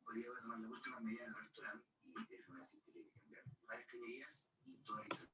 podía tomar la última medida en el restaurante y definitivamente tenía que cambiar varias cañerías y toda la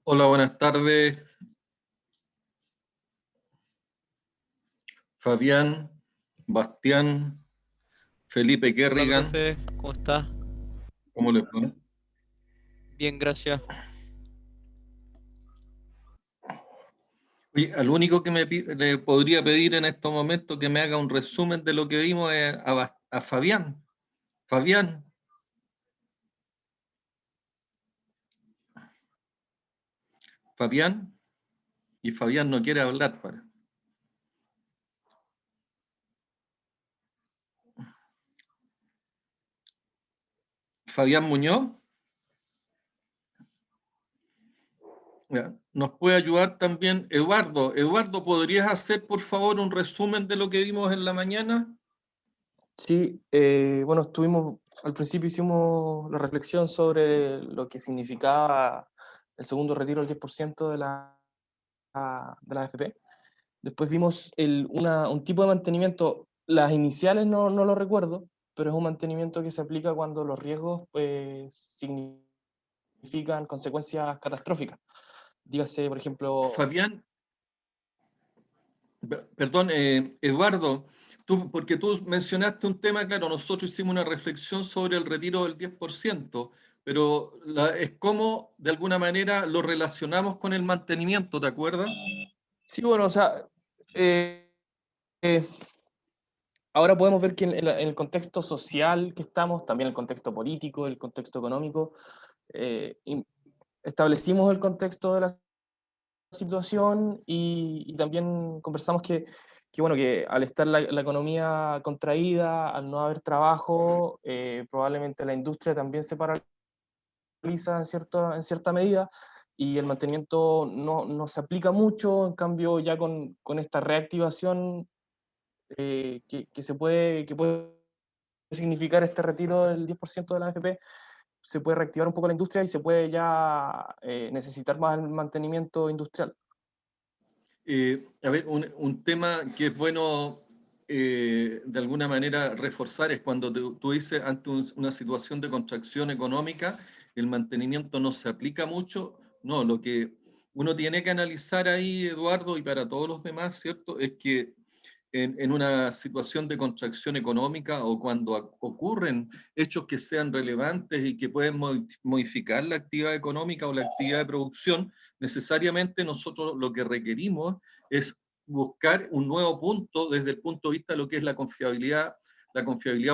Hola, buenas tardes. Fabián, Bastián, Felipe Hola, Kerrigan, profe, ¿cómo está? ¿cómo les va? Bien, gracias. Oye, al único que le podría pedir en estos momentos que me haga un resumen de lo que vimos es a Fabián. Fabián, Fabián, y Fabián no quiere hablar. Fabián Muñoz, ya, nos puede ayudar también Eduardo. Eduardo, ¿podrías hacer por favor un resumen de lo que vimos en la mañana? Sí, bueno, al principio hicimos la reflexión sobre lo que significaba el segundo retiro del 10% de la AFP. Después vimos un tipo de mantenimiento, las iniciales no lo recuerdo, pero es un mantenimiento que se aplica cuando los riesgos significan consecuencias catastróficas. Dígase, por ejemplo, Fabián, perdón, Eduardo, porque tú mencionaste un tema, claro, nosotros hicimos una reflexión sobre el retiro del 10%, pero es como de alguna manera lo relacionamos con el mantenimiento, ¿te acuerdas? sí, bueno, o sea, eh, eh, ahora podemos ver que en el contexto social que estamos, también el contexto político, el contexto económico, eh, establecimos el contexto de la situación y también conversamos bueno, que al estar la economía contraída, al no haber trabajo, probablemente la industria también se paraliza en cierta medida y el mantenimiento no se aplica mucho, en cambio ya con esta reactivación que puede significar este retiro del 10% de la AFP, se puede reactivar un poco la industria y se puede ya necesitar más el mantenimiento industrial. A ver, un tema que es bueno de alguna manera reforzar es cuando tú dices ante una situación de contracción económica, el mantenimiento no se aplica mucho. No, lo que uno tiene que analizar ahí, Eduardo, y para todos los demás, ¿cierto? Es que en una situación de contracción económica o cuando ocurren hechos que sean relevantes y que pueden modificar la actividad económica o la actividad de producción, necesariamente nosotros lo que requerimos es buscar un nuevo punto desde el punto de vista de lo que es la confiabilidad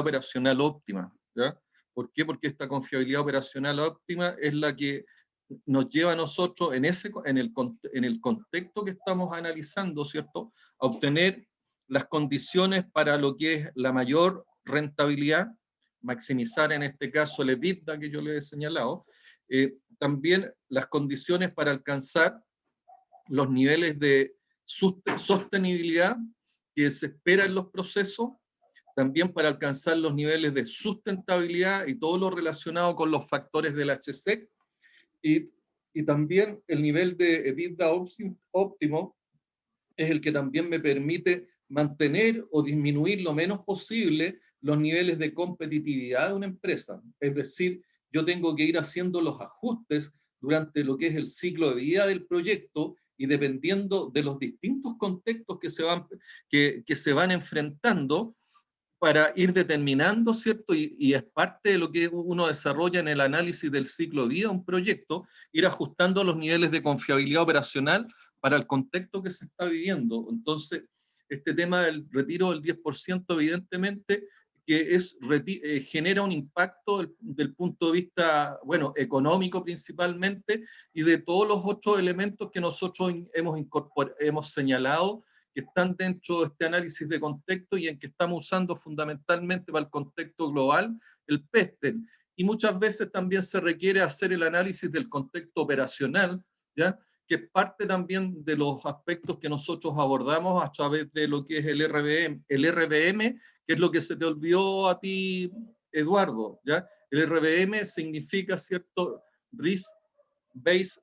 operacional óptima. ¿Ya? ¿Por qué? Porque esta confiabilidad operacional óptima es la que nos lleva a nosotros en el contexto que estamos analizando, ¿cierto? A obtener las condiciones para lo que es la mayor rentabilidad, maximizar en este caso el EBITDA que yo le he señalado, también las condiciones para alcanzar los niveles de sostenibilidad que se espera en los procesos, también para alcanzar los niveles de sustentabilidad y todo lo relacionado con los factores del HSEC, y también el nivel de EBITDA óptimo es el que también me permite mantener o disminuir lo menos posible los niveles de competitividad de una empresa. Es decir, yo tengo que ir haciendo los ajustes durante lo que es el ciclo de vida del proyecto y dependiendo de los distintos contextos que se van enfrentando para ir determinando, ¿cierto? Y es parte de lo que uno desarrolla en el análisis del ciclo de vida de un proyecto, ir ajustando los niveles de confiabilidad operacional para el contexto que se está viviendo. Entonces, este tema del retiro del 10%, evidentemente, que genera un impacto del punto de vista, bueno, económico principalmente, y de todos los otros elementos que nosotros hemos señalado que están dentro de este análisis de contexto y en que estamos usando fundamentalmente para el contexto global el PESTEL. Y muchas veces también se requiere hacer el análisis del contexto operacional, ¿ya? Que es parte también de los aspectos que nosotros abordamos a través de lo que es el RBM, que es lo que se te olvidó a ti, Eduardo, ¿ya? El RBM significa, ¿cierto?, Risk Based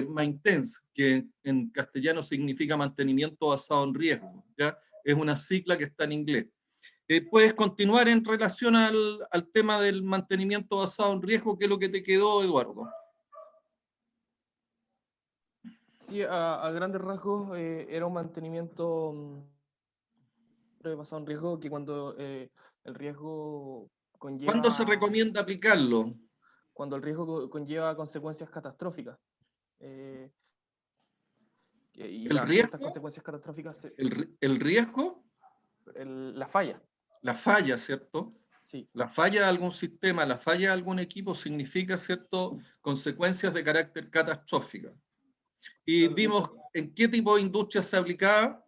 Maintenance, que en castellano significa mantenimiento basado en riesgo, ¿ya? Es una sigla que está en inglés. ¿Puedes continuar en relación al tema del mantenimiento basado en riesgo? ¿Qué es lo que te quedó, Eduardo? Sí, a grandes rasgos era un mantenimiento basado en riesgo, que cuando el riesgo ¿Cuándo se conlleva, recomienda aplicarlo? cuando el riesgo conlleva consecuencias catastróficas. eh, y, ¿El y estas riesgo? consecuencias catastróficas, ¿El riesgo? la falla, La falla, ¿cierto? sí. La falla de algún sistema, la falla de algún equipo significa, ¿cierto?, consecuencias de carácter catastrófico. Y Claro, vimos en qué tipo de industria se aplicaba.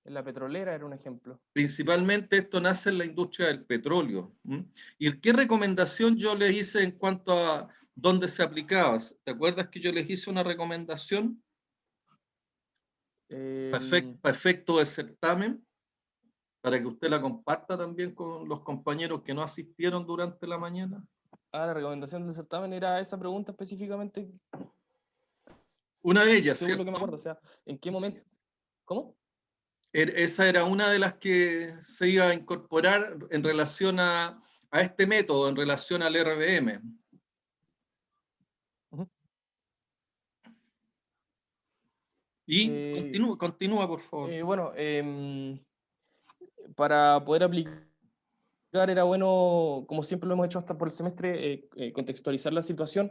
en la petrolera era un ejemplo. Principalmente esto nace en la industria del petróleo. ¿Y qué recomendación yo les hice en cuanto a dónde se aplicaba? ¿Te acuerdas que yo les hice una recomendación para efecto de certamen? Para que usted la comparta también con los compañeros que no asistieron durante la mañana. La recomendación del certamen era esa pregunta específicamente, Una de ellas, según lo que me ¿cierto? acuerdo. O sea, ¿en qué momento? ¿Cómo? Esa era una de las que se iba a incorporar en relación a este método, en relación al RBM. Ujú. Y continúa, por favor. Bueno, para poder aplicar era bueno, como siempre lo hemos hecho hasta por el semestre, contextualizar la situación,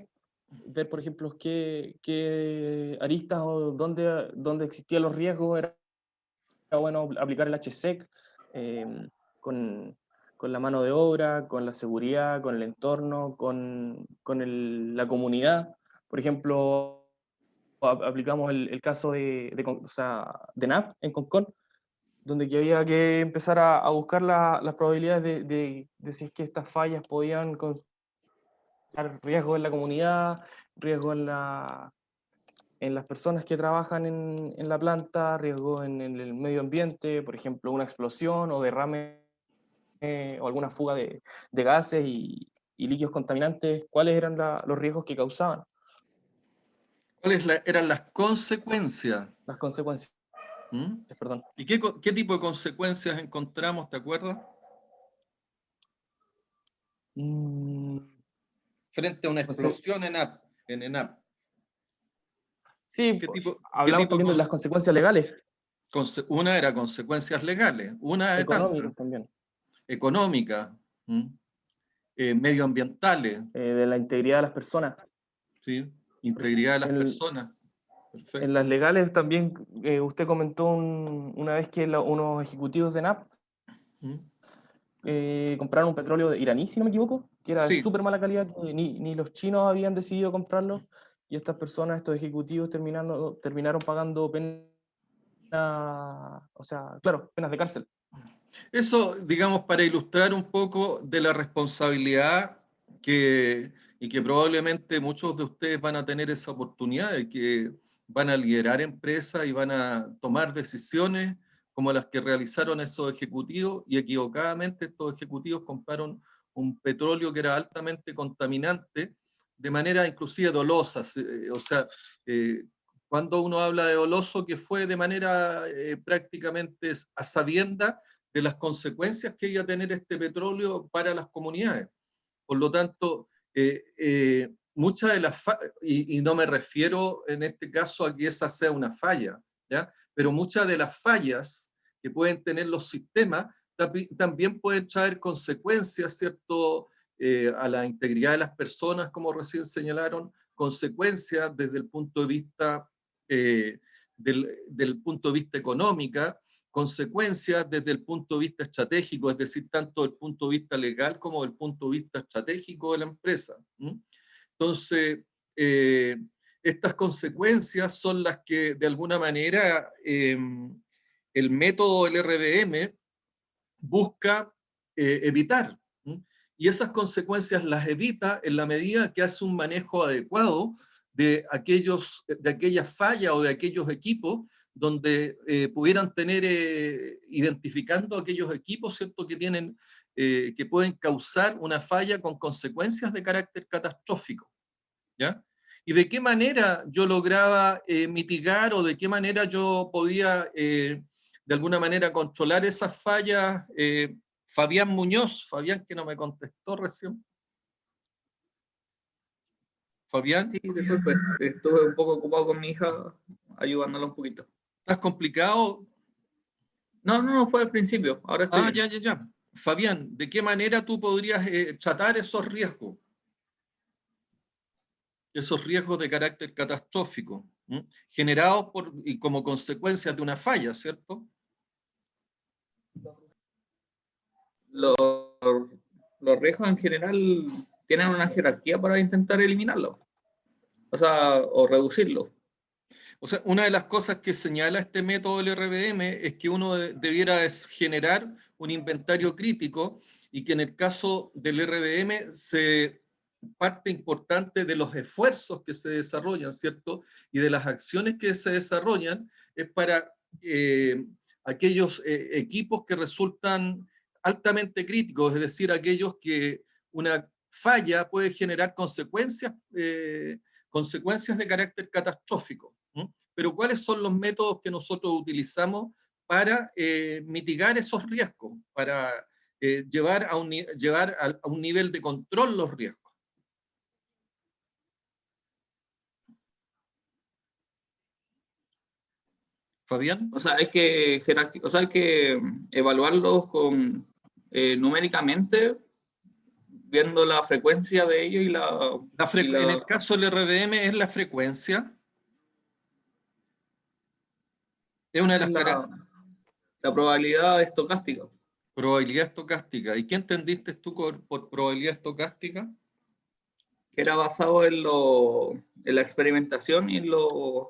ver, por ejemplo, qué aristas o dónde existían los riesgos. Era bueno aplicar el HSEC con, con la mano de obra, con la seguridad, con el entorno, con la comunidad. Por ejemplo, aplicamos el caso o sea, de NAP en Concón, donde que había que empezar a buscar las probabilidades de si es que estas fallas podían causar riesgo en la comunidad, riesgo en las personas que trabajan en la planta, riesgo en el medio ambiente, por ejemplo, una explosión o derrame o alguna fuga de gases y líquidos contaminantes. ¿Cuáles eran los riesgos que causaban? ¿Cuáles eran las consecuencias? Las consecuencias, ¿Mm? perdón. ¿Y qué tipo de consecuencias encontramos, te acuerdas? Mm, Frente a una conse- explosión en ENAP. sí, ¿Qué hablamos tipo de también de las consecuencias legales, una era consecuencias legales, una de tantas, económicas también, económicas, medioambientales, de la integridad de las personas. ¿sí? Integridad de las En, personas. en las Perfecto. legales también, usted comentó una vez que unos ejecutivos de NAP ¿Mm? compraron un petróleo iraní, si no me equivoco, que era de Sí, súper mala calidad, que ni los chinos habían decidido comprarlo, y estas personas, estos ejecutivos, terminaron pagando penas, o sea, claro, penas de cárcel. eso, digamos, para ilustrar un poco de la responsabilidad y que probablemente muchos de ustedes van a tener esa oportunidad de que van a liderar empresas y van a tomar decisiones como las que realizaron esos ejecutivos, y equivocadamente estos ejecutivos compraron un petróleo que era altamente contaminante de manera inclusive dolosa. O sea, cuando uno habla de doloso, que fue de manera prácticamente a sabienda de las consecuencias que iba a tener este petróleo para las comunidades. Por lo tanto, muchas de las y no me refiero en este caso a que esa sea una falla, ¿ya? Pero muchas de las fallas que pueden tener los sistemas también pueden traer consecuencias, ¿cierto? A la integridad de las personas, como recién señalaron, consecuencias desde el punto de vista del punto de vista económica, consecuencias desde el punto de vista estratégico, es decir, tanto del punto de vista legal como del punto de vista estratégico de la empresa. Entonces, estas consecuencias son las que de alguna manera el método del RBM busca evitar. Y esas consecuencias las evita en la medida que hace un manejo adecuado de aquellas fallas o de aquellos equipos donde pudieran tener, identificando aquellos equipos, ¿cierto?, que pueden causar una falla con consecuencias de carácter catastrófico, ¿ya? Y de qué manera yo lograba mitigar o de qué manera yo podía, de alguna manera, controlar esas fallas. Fabián Muñoz, Fabián que no me contestó recién. Fabián, Sí, disculpe, estuve un poco ocupado con mi hija, ayudándola un poquito. ¿estás complicado? No, fue al principio, ahora estoy Ah, bien. ya. Fabián, ¿de qué manera tú podrías tratar esos riesgos? Esos riesgos de carácter catastrófico, generados por y como consecuencia de una falla, ¿cierto? Los, los riesgos en general tienen una jerarquía para intentar eliminarlos, o sea, o reducirlos. O sea, una de las cosas que señala este método del RBM es que uno debiera generar un inventario crítico y que en el caso del RBM parte importante de los esfuerzos que se desarrollan, ¿cierto? Y de las acciones que se desarrollan es para aquellos equipos que resultan altamente críticos, es decir, aquellos que una falla puede generar consecuencias de carácter catastrófico. Pero ¿cuáles son los métodos que nosotros utilizamos para mitigar esos riesgos, para llevar a un nivel de control los riesgos? Fabián. O sea, hay que evaluarlos numéricamente, viendo la frecuencia de ellos En el caso del RBM es la frecuencia. Es una de las la probabilidad estocástica. Probabilidad estocástica. ¿Y qué entendiste tú por probabilidad estocástica? Que era basado en la experimentación y en los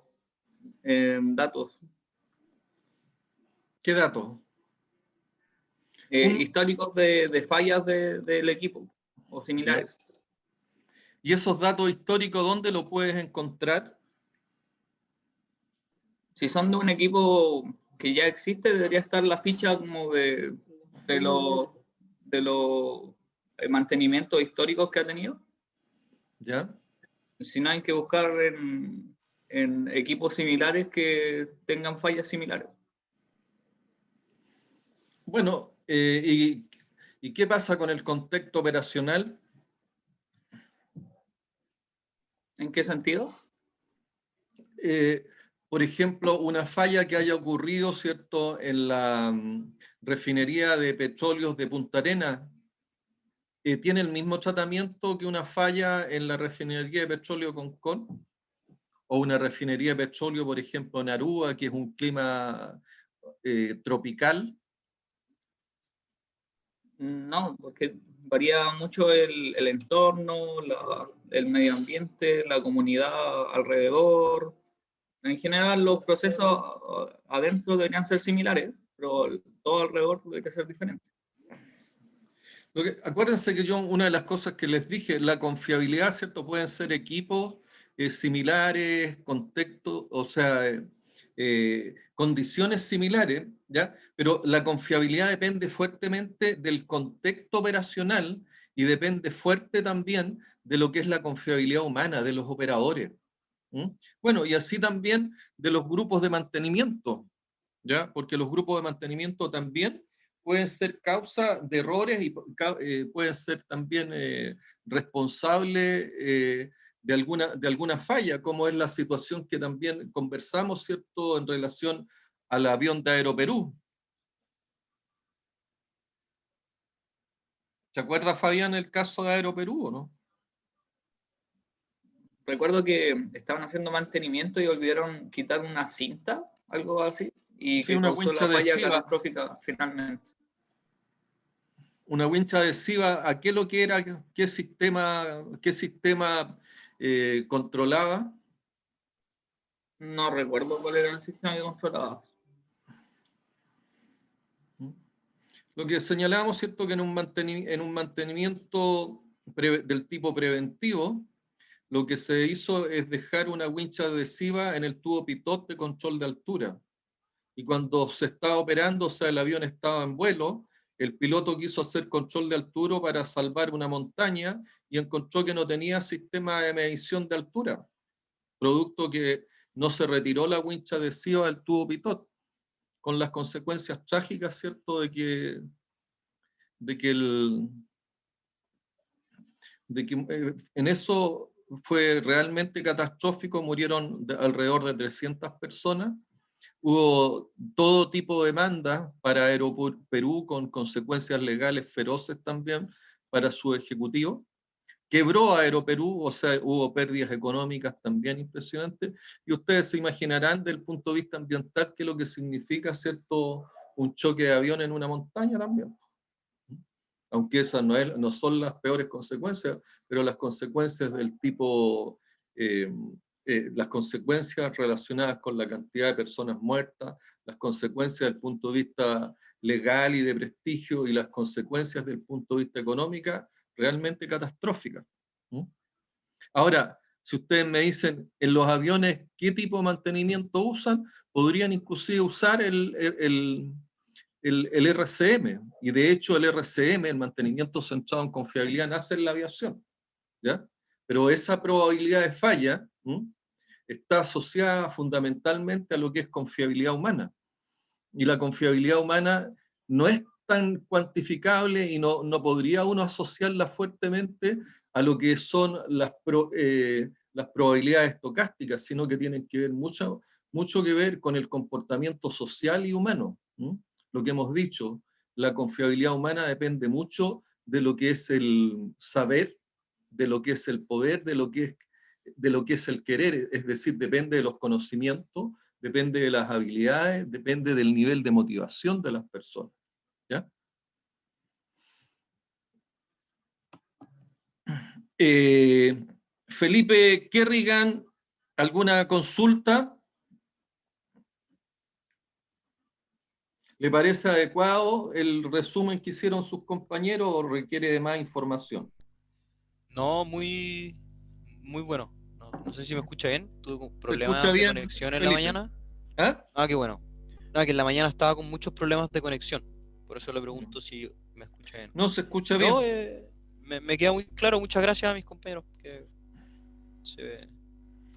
datos. ¿Qué datos? Históricos de fallas del equipo o similares. ¿Y esos datos históricos dónde lo puedes encontrar? Si son de un equipo que ya existe, debería estar la ficha como de los mantenimientos históricos que ha tenido. ¿Ya? Si no, hay que buscar en equipos similares que tengan fallas similares. Bueno, ¿y qué pasa con el contexto operacional? ¿En qué sentido? Por ejemplo, una falla que haya ocurrido, ¿cierto?, en la refinería de petróleos de Punta Arenas, ¿tiene el mismo tratamiento que una falla en la refinería de petróleo Concón? O una refinería de petróleo, por ejemplo, en Aruba, que es un clima tropical. No, porque varía mucho el entorno, el medio ambiente, la comunidad alrededor. En general, los procesos adentro deberían ser similares, pero todo alrededor debería ser diferente. Acuérdense que una de las cosas que les dije, la confiabilidad, ¿cierto? Pueden ser equipos similares, contextos, o sea, condiciones similares, ¿ya? Pero la confiabilidad depende fuertemente del contexto operacional y depende fuerte también de lo que es la confiabilidad humana de los operadores. Bueno, y así también de los grupos de mantenimiento, ¿ya? Porque los grupos de mantenimiento también pueden ser causa de errores y pueden ser también responsables de alguna falla, como es la situación que también conversamos, ¿cierto?, en relación al avión de Aeroperú. ¿Se acuerda, Fabián, el caso de Aeroperú o no? Recuerdo que estaban haciendo mantenimiento y olvidaron quitar una cinta, algo así, y Sí, que una causó wincha la falla adhesiva. catastrófica finalmente. Una wincha adhesiva, ¿a qué lo que era? ¿Qué sistema controlaba? No recuerdo cuál era el sistema que controlaba. Lo que señalábamos, ¿cierto?, que en un mantenimiento del tipo preventivo, lo que se hizo es dejar una wincha adhesiva en el tubo pitot de control de altura. Y cuando se estaba operando, o sea, el avión estaba en vuelo, el piloto quiso hacer control de altura para salvar una montaña y encontró que no tenía sistema de medición de altura, producto que no se retiró la wincha adhesiva del tubo pitot, con las consecuencias trágicas, ¿cierto?, de que en eso fue realmente catastrófico, murieron alrededor de 300 personas. Hubo todo tipo de demandas para Aeroperú con consecuencias legales feroces también para su ejecutivo. Quebró Aeroperú, o sea, hubo pérdidas económicas también impresionantes, y ustedes se imaginarán desde el punto de vista ambiental qué es lo que significa, ¿cierto?, un choque de avión en una montaña también. Aunque esas no son las peores consecuencias, pero las consecuencias del tipo, las consecuencias relacionadas con la cantidad de personas muertas, las consecuencias del punto de vista legal y de prestigio, y las consecuencias del punto de vista económico, realmente catastróficas. Ahora, si ustedes me dicen, en los aviones, ¿qué tipo de mantenimiento usan? Podrían inclusive usar el RCM, y de hecho el RCM, el mantenimiento centrado en confiabilidad, nace en la aviación, ¿ya? Pero esa probabilidad de falla está asociada fundamentalmente a lo que es confiabilidad humana, y la confiabilidad humana no es tan cuantificable y no podría uno asociarla fuertemente a lo que son las probabilidades estocásticas, sino que tienen que ver mucho que ver con el comportamiento social y humano. Lo que hemos dicho, la confiabilidad humana depende mucho de lo que es el saber, de lo que es el poder, de lo que es el querer, es decir, depende de los conocimientos, depende de las habilidades, depende del nivel de motivación de las personas, ¿ya? Felipe Kerrigan, ¿alguna consulta? ¿Le parece adecuado el resumen que hicieron sus compañeros o requiere de más información? No, muy bueno. No sé si me escucha bien. Tuve ¿Se escucha problemas de bien, conexión en la Felipe? mañana. ¿Ah? Qué bueno. No, que en la mañana estaba con muchos problemas de conexión. Por eso le pregunto si me escucha bien. No, se escucha No, bien. me queda muy claro. Muchas gracias a mis compañeros que Bastián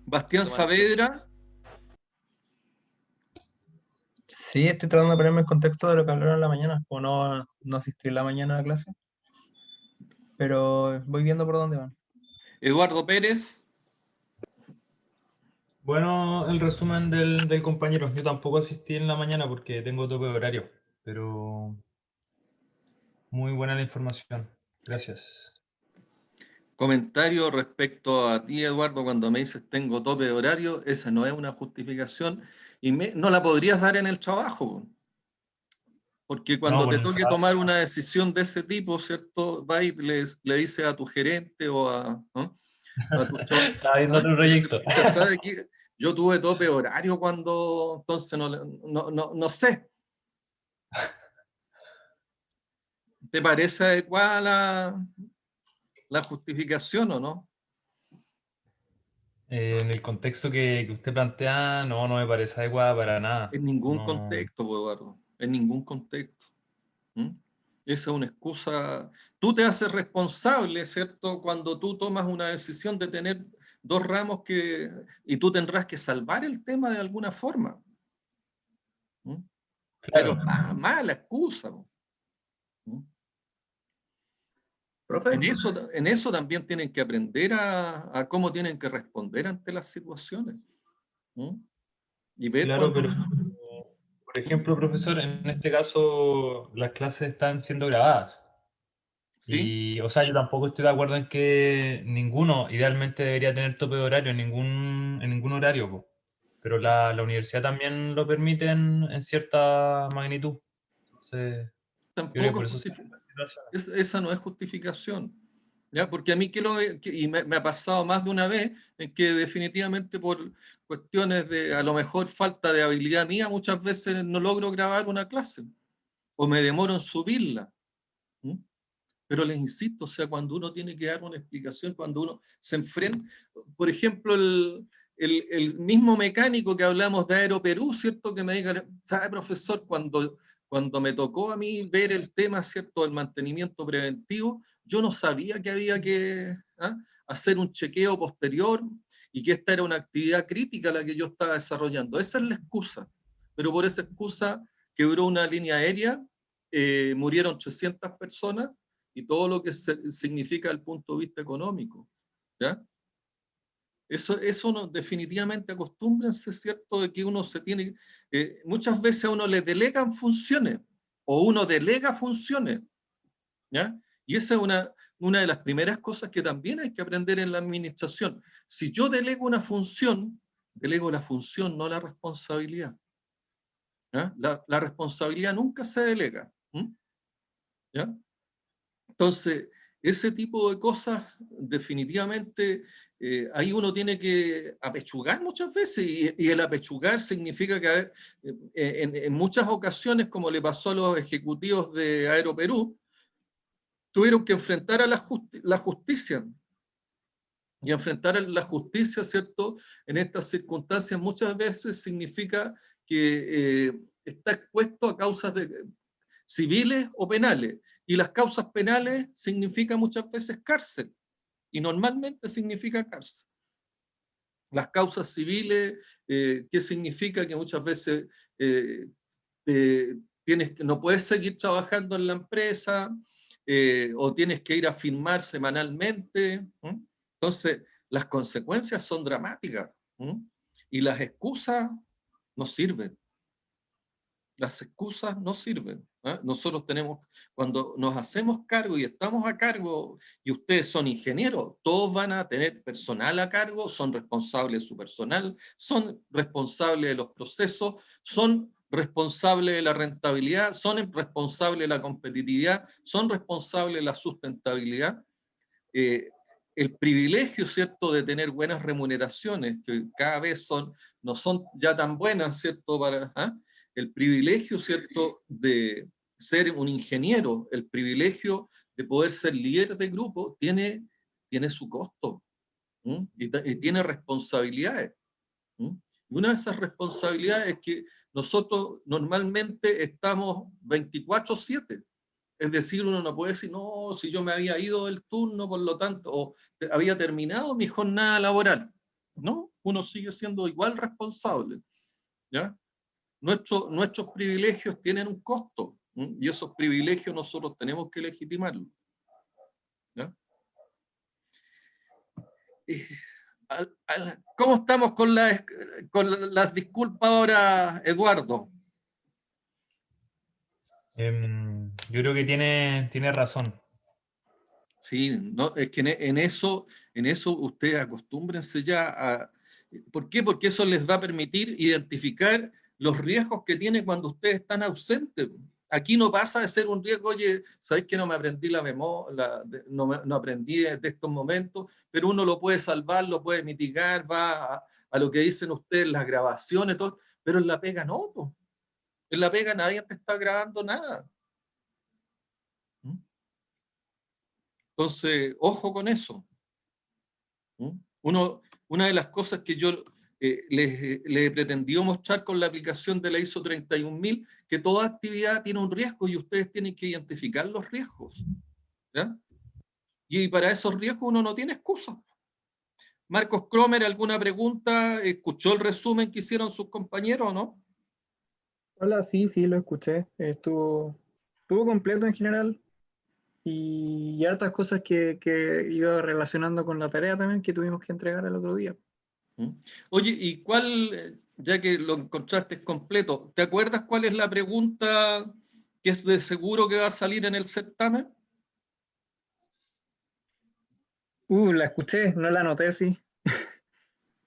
toman el tiempo. Saavedra. Sí, estoy tratando de ponerme en contexto de lo que hablaron en la mañana, o no asistí en la mañana a clase, pero voy viendo por dónde van. Eduardo Pérez. Bueno, el resumen del compañero. Yo tampoco asistí en la mañana porque tengo tope de horario, pero muy buena la información. Gracias. Comentario respecto a ti, Eduardo, cuando me dices tengo tope de horario, esa no es una justificación y no la podrías dar en el trabajo, porque cuando No, te por el toque trabajo. tomar una decisión de ese tipo, ¿cierto? Va y le dices a tu gerente o ¿no? A tu Estaba viendo otro le dices, proyecto. "Pucha, ¿sabe qué? Yo tuve tope de horario cuando, entonces no sé. ¿Te parece adecuada la justificación o no? En el contexto que usted plantea, no me parece adecuada para nada. En ningún No, contexto, pues, Eduardo, en ningún contexto. Esa es una excusa. Tú te haces responsable, ¿cierto? Cuando tú tomas una decisión de tener dos ramos y tú tendrás que salvar el tema de alguna forma. Pero claro. mala excusa. Profe, En eso también tienen que aprender a cómo tienen que responder ante las situaciones. Y ver Claro, cuando... pero por ejemplo, profesor, en este caso las clases están siendo grabadas. ¿Sí? Y, o sea, yo tampoco estoy de acuerdo en que ninguno idealmente debería tener tope de horario en ningún horario, po. Pero la universidad también lo permite en cierta magnitud. Entonces, yo creo que Tampoco por eso se dan las situaciones. esa no es justificación. ¿Ya? Porque a mí, y me ha pasado más de una vez, en que definitivamente por cuestiones de, a lo mejor, falta de habilidad mía, muchas veces no logro grabar una clase, o me demoro en subirla. Pero les insisto, o sea, cuando uno tiene que dar una explicación, cuando uno se enfrenta, por ejemplo, el mismo mecánico que hablamos de Aeroperú, ¿cierto? Que me diga, ¿sabe, profesor? Cuando me tocó a mí ver el tema, ¿cierto? Del mantenimiento preventivo, yo no sabía que había que hacer un chequeo posterior y que esta era una actividad crítica la que yo estaba desarrollando. Esa es la excusa. Pero por esa excusa quebró una línea aérea, murieron 300 personas, y todo lo que significa el punto de vista económico, ¿ya? Eso no, definitivamente acostúmbrense, ¿cierto? De que uno se tiene, muchas veces a uno le delegan funciones, o uno delega funciones, ¿ya? Y esa es una de las primeras cosas que también hay que aprender en la administración. Si yo delego una función, delego la función, no la responsabilidad. ¿Ya? La responsabilidad nunca se delega. ¿Ya? Entonces, ese tipo de cosas, definitivamente, ahí uno tiene que apechugar muchas veces, y el apechugar significa que en muchas ocasiones, como le pasó a los ejecutivos de Aeroperú, tuvieron que enfrentar a la justicia. Y enfrentar a la justicia, ¿cierto?, en estas circunstancias muchas veces significa que está expuesto a causas civiles o penales. Y las causas penales significa muchas veces cárcel. Y normalmente significa cárcel. Las causas civiles, ¿qué significa? Que muchas veces no puedes seguir trabajando en la empresa, o tienes que ir a firmar semanalmente. Entonces, las consecuencias son dramáticas. Y las excusas no sirven. Las excusas no sirven. Nosotros tenemos, cuando nos hacemos cargo y estamos a cargo, y ustedes son ingenieros, todos van a tener personal a cargo, son responsables de su personal, son responsables de los procesos, son responsables de la rentabilidad, son responsables de la competitividad, son responsables de la sustentabilidad. El privilegio, ¿cierto?, de tener buenas remuneraciones, que cada vez no son ya tan buenas, ¿cierto?, el privilegio, ¿cierto?, de ser un ingeniero, el privilegio de poder ser líder de grupo, tiene su costo, y tiene responsabilidades. Y una de esas responsabilidades es que nosotros normalmente estamos 24/7. Es decir, uno no puede decir, no, si yo me había ido del turno, por lo tanto, o había terminado mi jornada laboral. No, uno sigue siendo igual responsable. ¿Ya? Nuestros privilegios tienen un costo, y esos privilegios nosotros tenemos que legitimarlos. ¿Ya? ¿Cómo estamos con las disculpas ahora, Eduardo? Yo creo que tiene razón. Sí, no, es que en eso ustedes acostúmbrense ya a... ¿Por qué? Porque eso les va a permitir identificar los riesgos que tiene cuando ustedes están ausentes. Aquí no pasa de ser un riesgo, oye, ¿sabéis que no me aprendí la memoria, no aprendí de estos momentos? Pero uno lo puede salvar, lo puede mitigar, va a lo que dicen ustedes, las grabaciones, todo, pero en la pega no, pues. En la pega nadie te está grabando nada. Entonces, ojo con eso. Una de las cosas que yo les he pretendido mostrar con la aplicación de la ISO 31000, que toda actividad tiene un riesgo y ustedes tienen que identificar los riesgos. ¿Ya? Y para esos riesgos uno no tiene excusa. Marcos Cromer, ¿alguna pregunta? ¿Escuchó el resumen que hicieron sus compañeros o no? Hola, sí, lo escuché. Estuvo completo en general. Y hartas cosas que iba relacionando con la tarea también que tuvimos que entregar el otro día. Oye, ¿y cuál, ya que lo encontraste completo, ¿te acuerdas cuál es la pregunta que es de seguro que va a salir en el certamen? La escuché, no la anoté, sí.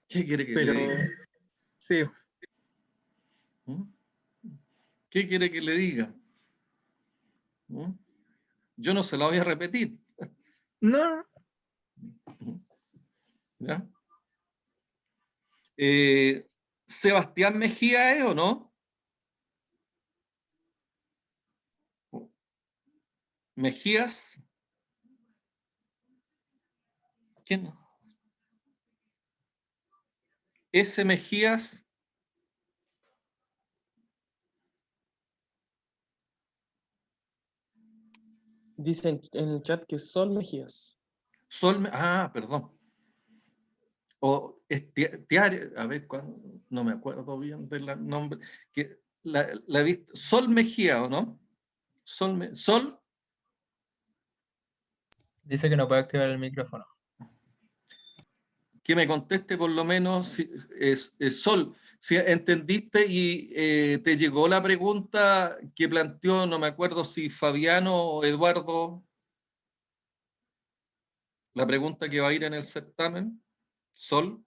¿Qué quiere que Pero le diga? sí, ¿Qué quiere que le diga? Yo no se la voy a repetir. no, ¿Ya? ¿Sebastián Mejía es o no? ¿Mejías? ¿Quién? ¿S. Mejías? Dice en el chat que Sol Mejías. Perdón. O Tiare, a ver, no me acuerdo bien del nombre. Que la he visto. Sol Mejía, ¿o no? Sol. Dice que no puede activar el micrófono. que me conteste por lo menos, Sol, si entendiste y te llegó la pregunta que planteó, no me acuerdo si Fabiano o Eduardo, la pregunta que va a ir en el certamen. Sol.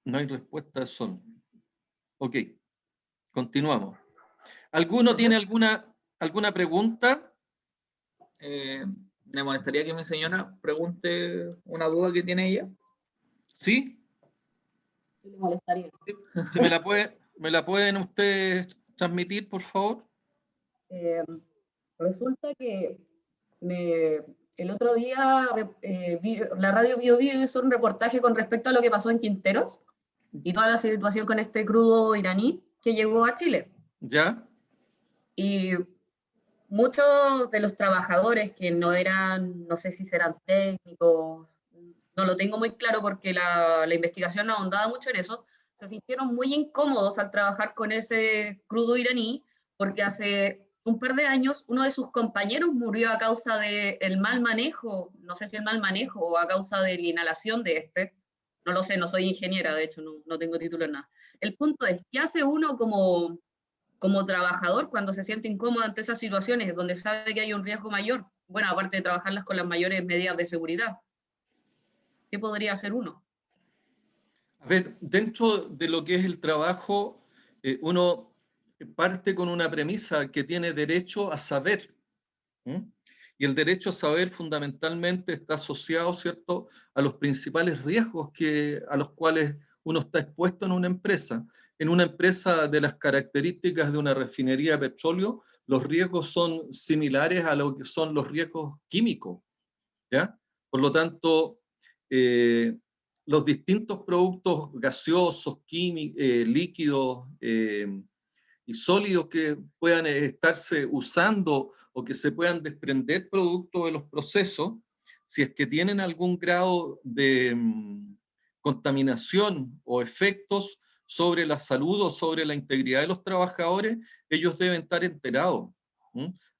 No hay respuesta de Sol. Ok, continuamos. ¿Alguno tiene alguna pregunta? Me molestaría que mi señora pregunte una duda que tiene ella. ¿Sí? Sí, le molestaría. Si me la pueden ustedes transmitir, por favor. Resulta que el otro día la radio Bio Bio hizo un reportaje con respecto a lo que pasó en Quinteros y toda la situación con este crudo iraní que llegó a Chile. ¿Ya? Y muchos de los trabajadores que no eran, no sé si serán técnicos, no lo tengo muy claro porque la investigación no ahondaba mucho en eso, se sintieron muy incómodos al trabajar con ese crudo iraní porque hace un par de años uno de sus compañeros murió a causa del mal manejo, no sé si el mal manejo o a causa de la inhalación de este, no lo sé, no soy ingeniera, de hecho no tengo título en nada. El punto es, ¿qué hace uno como trabajador cuando se siente incómodo ante esas situaciones donde sabe que hay un riesgo mayor? Bueno, aparte de trabajarlas con las mayores medidas de seguridad. ¿Qué podría hacer uno? A ver, dentro de lo que es el trabajo, uno parte con una premisa que tiene derecho a saber. Y el derecho a saber fundamentalmente está asociado, ¿cierto?, a los principales riesgos a los cuales uno está expuesto en una empresa. En una empresa de las características de una refinería de petróleo, los riesgos son similares a lo que son los riesgos químicos, ¿ya? Por lo tanto, los distintos productos gaseosos, líquidos y sólidos que puedan estarse usando o que se puedan desprender producto de los procesos, si es que tienen algún grado de contaminación o efectos sobre la salud o sobre la integridad de los trabajadores, ellos deben estar enterados.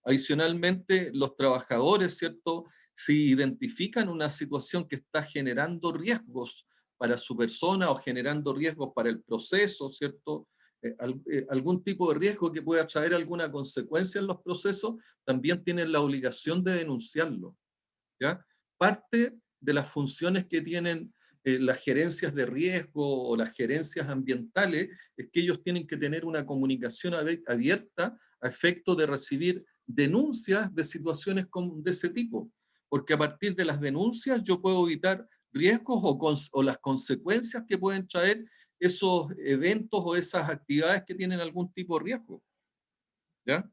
Adicionalmente, los trabajadores, ¿cierto?, si identifican una situación que está generando riesgos para su persona o generando riesgos para el proceso, ¿cierto?, algún tipo de riesgo que pueda traer alguna consecuencia en los procesos, también tienen la obligación de denunciarlo, ¿ya? Parte de las funciones que tienen las gerencias de riesgo o las gerencias ambientales es que ellos tienen que tener una comunicación abierta a efecto de recibir denuncias de situaciones de ese tipo, porque a partir de las denuncias yo puedo evitar riesgos o las consecuencias que pueden traer esos eventos o esas actividades que tienen algún tipo de riesgo, ¿ya?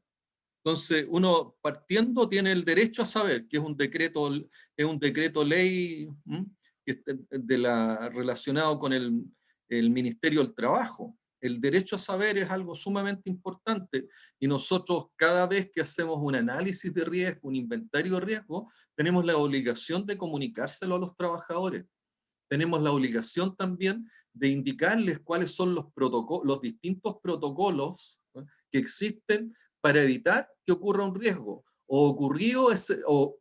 Entonces, uno partiendo tiene el derecho a saber, que es un decreto ley relacionado con el Ministerio del Trabajo. El derecho a saber es algo sumamente importante y nosotros cada vez que hacemos un análisis de riesgo, un inventario de riesgo, tenemos la obligación de comunicárselo a los trabajadores. Tenemos la obligación también de indicarles cuáles son los distintos protocolos, ¿no?, que existen para evitar que ocurra un riesgo, o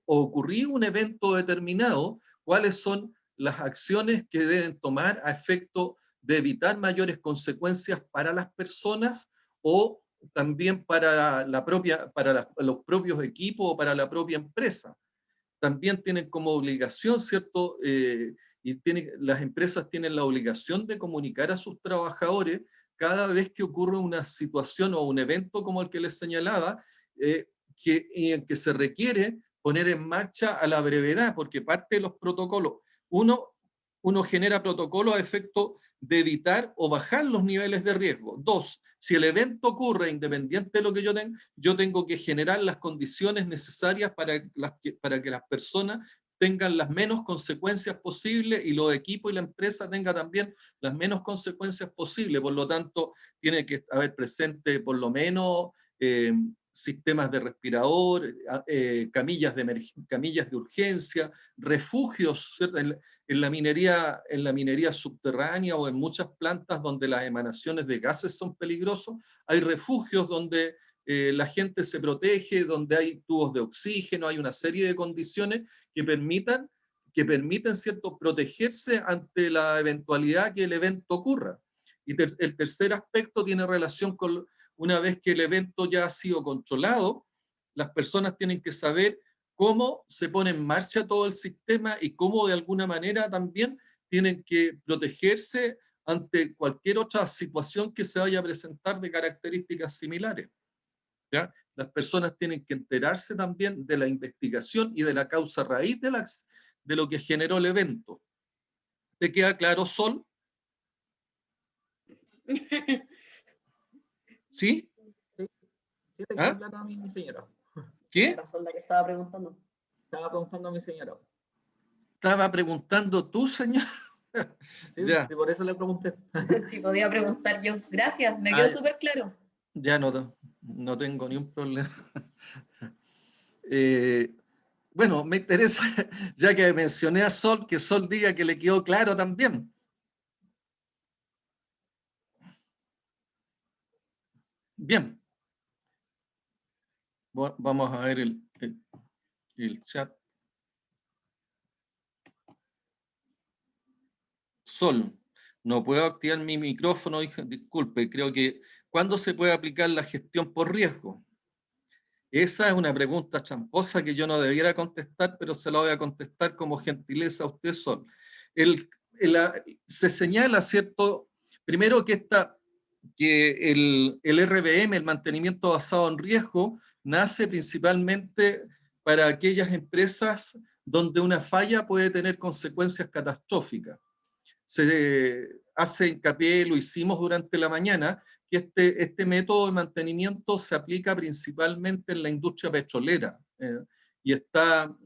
ocurrió un evento determinado, cuáles son las acciones que deben tomar a efecto de evitar mayores consecuencias para las personas o también para los propios equipos o para la propia empresa. También tienen como obligación, ¿cierto?, las empresas tienen la obligación de comunicar a sus trabajadores cada vez que ocurre una situación o un evento como el que les señalaba, en que se requiere poner en marcha a la brevedad, porque parte de los protocolos, uno genera protocolos a efecto de evitar o bajar los niveles de riesgo. Dos, si el evento ocurre, independiente de lo que yo tengo que generar las condiciones necesarias para que las personas tengan las menos consecuencias posibles y los equipos y la empresa tengan también las menos consecuencias posibles. Por lo tanto, tiene que haber presente por lo menos sistemas de respirador, camillas de urgencia, refugios, ¿cierto?, en la minería subterránea o en muchas plantas donde las emanaciones de gases son peligrosos, hay refugios donde la gente se protege, donde hay tubos de oxígeno, hay una serie de condiciones que permiten, ¿cierto?, protegerse ante la eventualidad que el evento ocurra. Y el tercer aspecto tiene relación con, una vez que el evento ya ha sido controlado, las personas tienen que saber cómo se pone en marcha todo el sistema y cómo de alguna manera también tienen que protegerse ante cualquier otra situación que se vaya a presentar de características similares, ¿ya? Las personas tienen que enterarse también de la investigación y de la causa raíz de lo que generó el evento. ¿Te queda claro, Sol? ¿Sí? Sí, le ¿Ah? queda clara a mi señora. ¿Qué? Era Sol la que estaba preguntando. Estaba preguntando a mi señora. Estaba preguntando tú, señor. Sí, Ya. sí, por eso le pregunté. Si podía preguntar yo. Gracias, me quedó súper claro. Ya no tengo ni un problema. Bueno, me interesa, ya que mencioné a Sol, que Sol diga que le quedó claro también. Bien. Vamos a ver el chat. Sol, no puedo activar mi micrófono, disculpe, creo que ¿cuándo se puede aplicar la gestión por riesgo? Esa es una pregunta tramposa que yo no debiera contestar, pero se la voy a contestar como gentileza a usted, Sol. Se señala, ¿cierto? Primero que el RBM, el mantenimiento basado en riesgo, nace principalmente para aquellas empresas donde una falla puede tener consecuencias catastróficas. Se hace hincapié, lo hicimos durante la mañana, que este método de mantenimiento se aplica principalmente en la industria petrolera y está,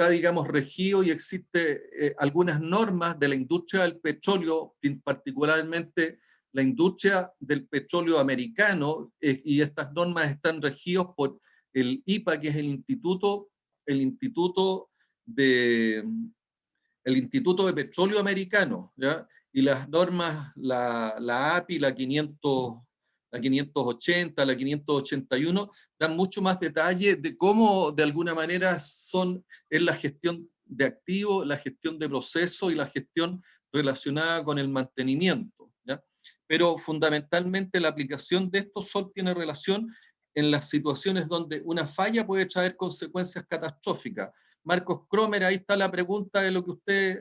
digamos, regido y existe algunas normas de la industria del petróleo, particularmente la industria del petróleo americano, y estas normas están regidas por el IPA, que es el Instituto de Petróleo Americano, ¿ya? Y las normas, la API, la 580, la 581, dan mucho más detalle de cómo de alguna manera es la gestión de activos, la gestión de procesos y la gestión relacionada con el mantenimiento, ¿ya? Pero fundamentalmente la aplicación de esto solo tiene relación en las situaciones donde una falla puede traer consecuencias catastróficas. Marcos Cromer, ahí está la pregunta de lo que usted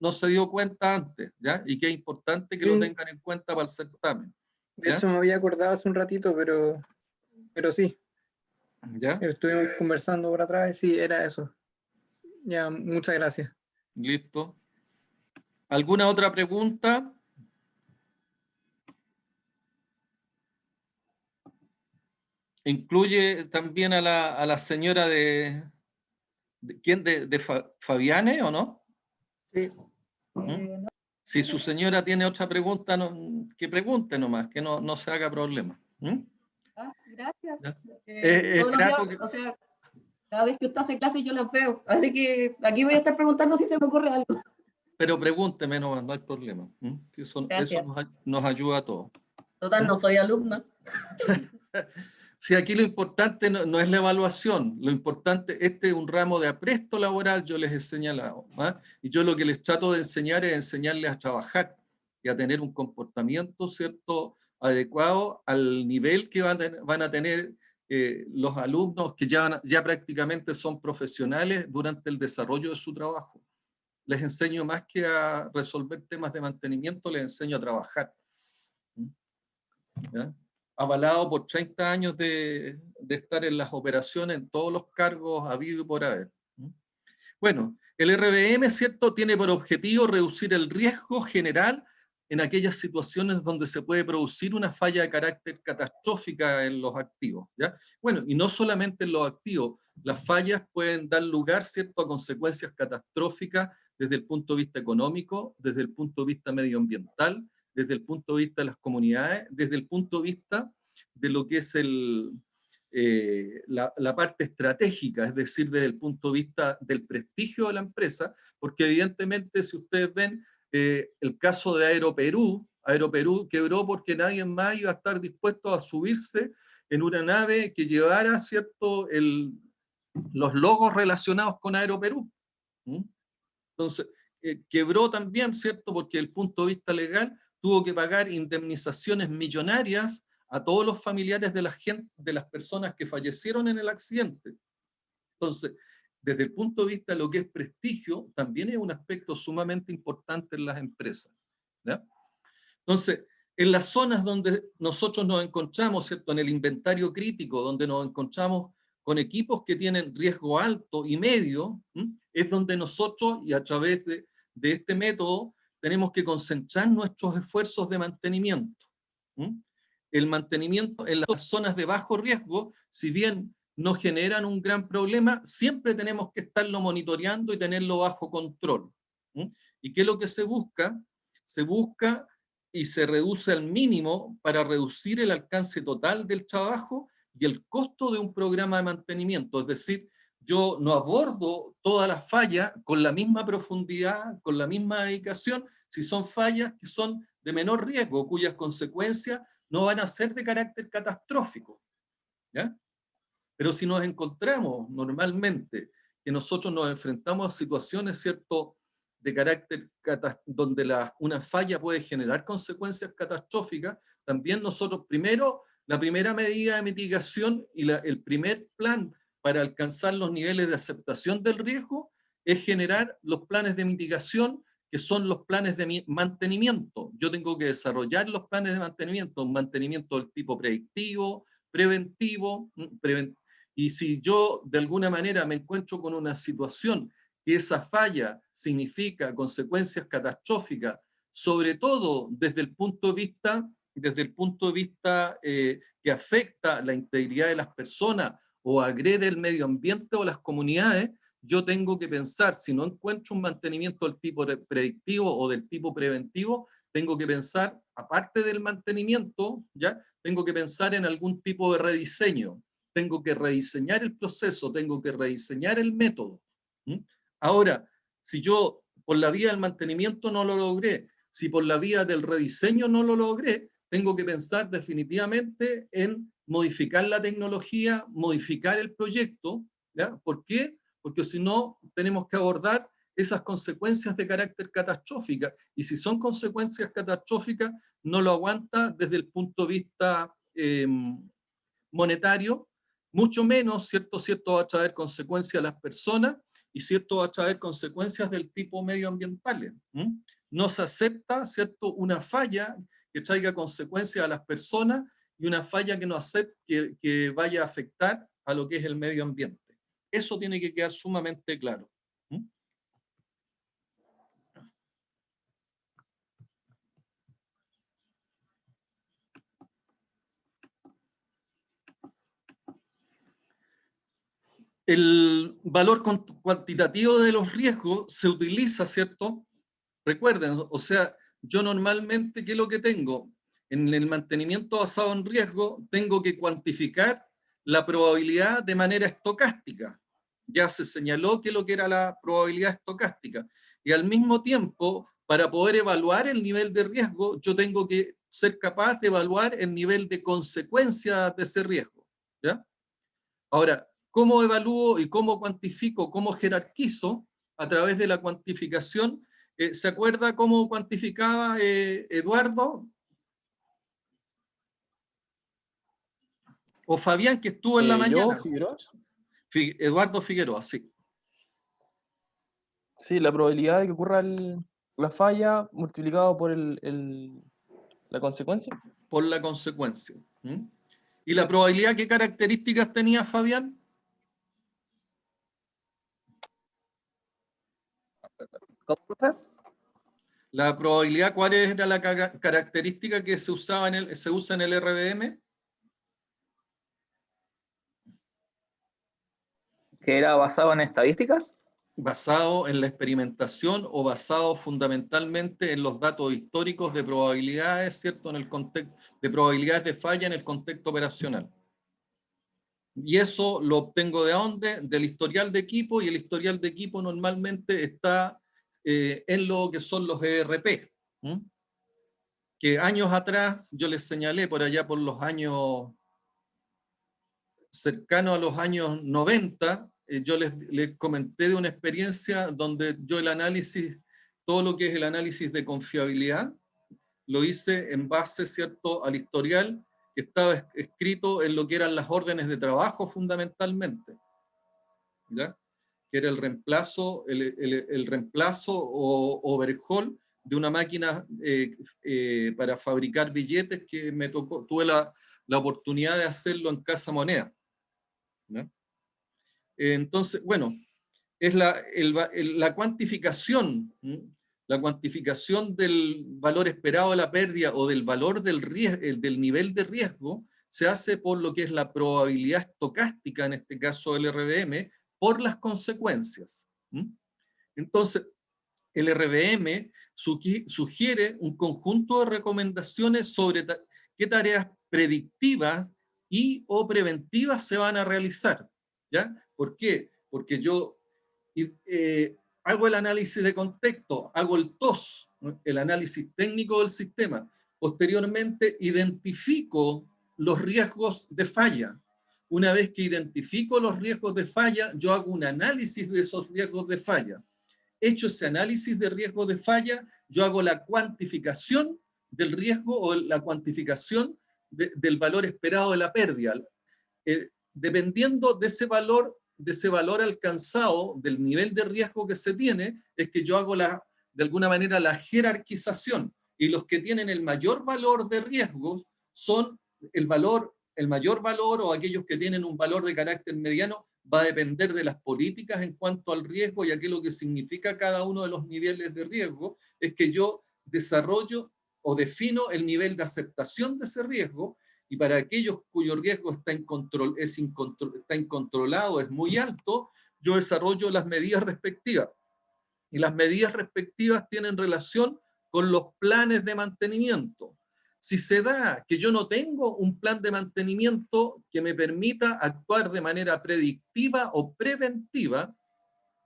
no se dio cuenta antes, ¿ya? Y que es importante que lo tengan en cuenta para el certamen. De eso me había acordado hace un ratito, pero sí. ¿Ya? Estuvimos conversando por atrás y sí, era eso. Ya, muchas gracias. Listo. ¿Alguna otra pregunta? Incluye también a la señora ¿quién? ¿De Fabiane o no? Sí. ¿Mm? Si su señora tiene otra pregunta, que pregunte nomás, que no se haga problema. ¿Mm? Gracias. Todos los días, o sea, cada vez que usted hace clases yo las veo, así que aquí voy a estar preguntando si se me ocurre algo. Pero pregúnteme nomás, no hay problema. Eso nos ayuda a todos. Total, no soy alumna. Sí, aquí lo importante no es la evaluación, lo importante, este es un ramo de apresto laboral, yo les he señalado, ¿ah? Y yo lo que les trato de enseñar es enseñarles a trabajar y a tener un comportamiento, ¿cierto?, adecuado al nivel que van a tener los alumnos que ya prácticamente son profesionales durante el desarrollo de su trabajo. Les enseño más que a resolver temas de mantenimiento, les enseño a trabajar. ¿Ya? Avalado por 30 años de estar en las operaciones, en todos los cargos habido y por haber. Bueno, el RBM, ¿cierto?, tiene por objetivo reducir el riesgo general en aquellas situaciones donde se puede producir una falla de carácter catastrófica en los activos, ¿ya? Bueno, y no solamente en los activos, las fallas pueden dar lugar, ¿cierto?, a consecuencias catastróficas desde el punto de vista económico, desde el punto de vista medioambiental, desde el punto de vista de las comunidades, desde el punto de vista de lo que es la parte estratégica, es decir, desde el punto de vista del prestigio de la empresa, porque evidentemente si ustedes ven el caso de Aeroperú quebró porque nadie más iba a estar dispuesto a subirse en una nave que llevara, ¿cierto?, los logos relacionados con Aeroperú. Entonces, quebró también, ¿cierto?, porque desde el punto de vista legal tuvo que pagar indemnizaciones millonarias a todos los familiares de las personas que fallecieron en el accidente. Entonces, desde el punto de vista de lo que es prestigio, también es un aspecto sumamente importante en las empresas, ¿ya? Entonces, en las zonas donde nosotros nos encontramos, ¿cierto?, en el inventario crítico, donde nos encontramos con equipos que tienen riesgo alto y medio, es donde nosotros, y a través de este método, tenemos que concentrar nuestros esfuerzos de mantenimiento. El mantenimiento en las zonas de bajo riesgo, si bien no generan un gran problema, siempre tenemos que estarlo monitoreando y tenerlo bajo control. ¿Y qué es lo que se busca? Se busca y se reduce al mínimo para reducir el alcance total del trabajo y el costo de un programa de mantenimiento. Es decir, yo no abordo todas las fallas con la misma profundidad, con la misma dedicación, si son fallas que son de menor riesgo, cuyas consecuencias no van a ser de carácter catastrófico, ¿ya? Pero si nos encontramos normalmente que nosotros nos enfrentamos a situaciones, ¿cierto?, de carácter donde una falla puede generar consecuencias catastróficas, también nosotros primero, la primera medida de mitigación y el primer plan para alcanzar los niveles de aceptación del riesgo es generar los planes de mitigación, que son los planes de mantenimiento. Yo tengo que desarrollar los planes de mantenimiento, un mantenimiento del tipo predictivo, preventivo, y si yo de alguna manera me encuentro con una situación que esa falla significa consecuencias catastróficas, sobre todo desde el punto de vista que afecta la integridad de las personas o agrede el medio ambiente o las comunidades, yo tengo que pensar, si no encuentro un mantenimiento del tipo predictivo o del tipo preventivo, tengo que pensar, aparte del mantenimiento, ¿ya?, tengo que pensar en algún tipo de rediseño. Tengo que rediseñar el proceso, tengo que rediseñar el método. Ahora, si yo por la vía del mantenimiento no lo logré, si por la vía del rediseño no lo logré, tengo que pensar definitivamente en modificar la tecnología, modificar el proyecto, ¿ya? ¿Por qué? Porque si no, tenemos que abordar esas consecuencias de carácter catastrófica, y si son consecuencias catastróficas, no lo aguanta desde el punto de vista monetario, mucho menos, ¿cierto? Cierto va a traer consecuencias a las personas y cierto va a traer consecuencias del tipo medioambientales. No se acepta, ¿cierto?, una falla que traiga consecuencias a las personas y una falla que no acepte, que vaya a afectar a lo que es el medio ambiente. Eso tiene que quedar sumamente claro. El valor cuantitativo de los riesgos se utiliza, ¿cierto? Recuerden, o sea, yo normalmente, ¿qué es lo que tengo? En el mantenimiento basado en riesgo, tengo que cuantificar la probabilidad de manera estocástica. Ya se señaló qué es lo que era la probabilidad estocástica. Y al mismo tiempo, para poder evaluar el nivel de riesgo, yo tengo que ser capaz de evaluar el nivel de consecuencia de ese riesgo, ¿ya? Ahora, ¿cómo evalúo y cómo cuantifico, cómo jerarquizo? A través de la cuantificación. ¿Se acuerda cómo cuantificaba Eduardo? O Fabián, que estuvo en la mañana. ¿Yo, Figueroa? Eduardo Figueroa, sí. Sí, la probabilidad de que ocurra la falla multiplicado por la consecuencia. Por la consecuencia. ¿Y la probabilidad qué características tenía, Fabián? ¿Cómo? La probabilidad, ¿cuál era la característica que se usa en el RDM? ¿Que era basado en estadísticas? Basado en la experimentación o basado fundamentalmente en los datos históricos de probabilidades, ¿cierto? En el contexto de probabilidades de falla en el contexto operacional. Y eso lo obtengo ¿de dónde? Del historial de equipo, y el historial de equipo normalmente está en lo que son los ERP. Que años atrás yo les señalé, por allá por los años cercano a los años 90, yo les comenté de una experiencia donde yo el análisis, todo lo que es el análisis de confiabilidad, lo hice en base, ¿cierto?, al historial que estaba escrito en lo que eran las órdenes de trabajo fundamentalmente, ¿ya? Que era el reemplazo, el reemplazo o overhaul de una máquina para fabricar billetes que me tocó, tuve la oportunidad de hacerlo en Casa Moneda, ¿no? Entonces, bueno, es la cuantificación, ¿sí? La cuantificación del valor esperado de la pérdida o del valor del nivel de riesgo se hace por lo que es la probabilidad estocástica, en este caso el RBM, por las consecuencias. Entonces, el RBM sugiere un conjunto de recomendaciones sobre qué tareas predictivas y o preventivas se van a realizar, ¿ya? ¿Por qué? Porque yo hago el análisis de contexto, hago el TOS, ¿no?, el análisis técnico del sistema. Posteriormente, identifico los riesgos de falla. Una vez que identifico los riesgos de falla, yo hago un análisis de esos riesgos de falla. Hecho ese análisis de riesgo de falla, yo hago la cuantificación del riesgo o la cuantificación del valor esperado de la pérdida. Dependiendo de ese valor alcanzado, del nivel de riesgo que se tiene, es que yo hago de alguna manera la jerarquización. Y los que tienen el mayor valor de riesgos son el mayor valor, o aquellos que tienen un valor de carácter mediano, va a depender de las políticas en cuanto al riesgo, y aquí lo que significa cada uno de los niveles de riesgo es que yo desarrollo o defino el nivel de aceptación de ese riesgo, y para aquellos cuyo riesgo está incontrolado, es muy alto, yo desarrollo las medidas respectivas. Y las medidas respectivas tienen relación con los planes de mantenimiento. Si se da que yo no tengo un plan de mantenimiento que me permita actuar de manera predictiva o preventiva,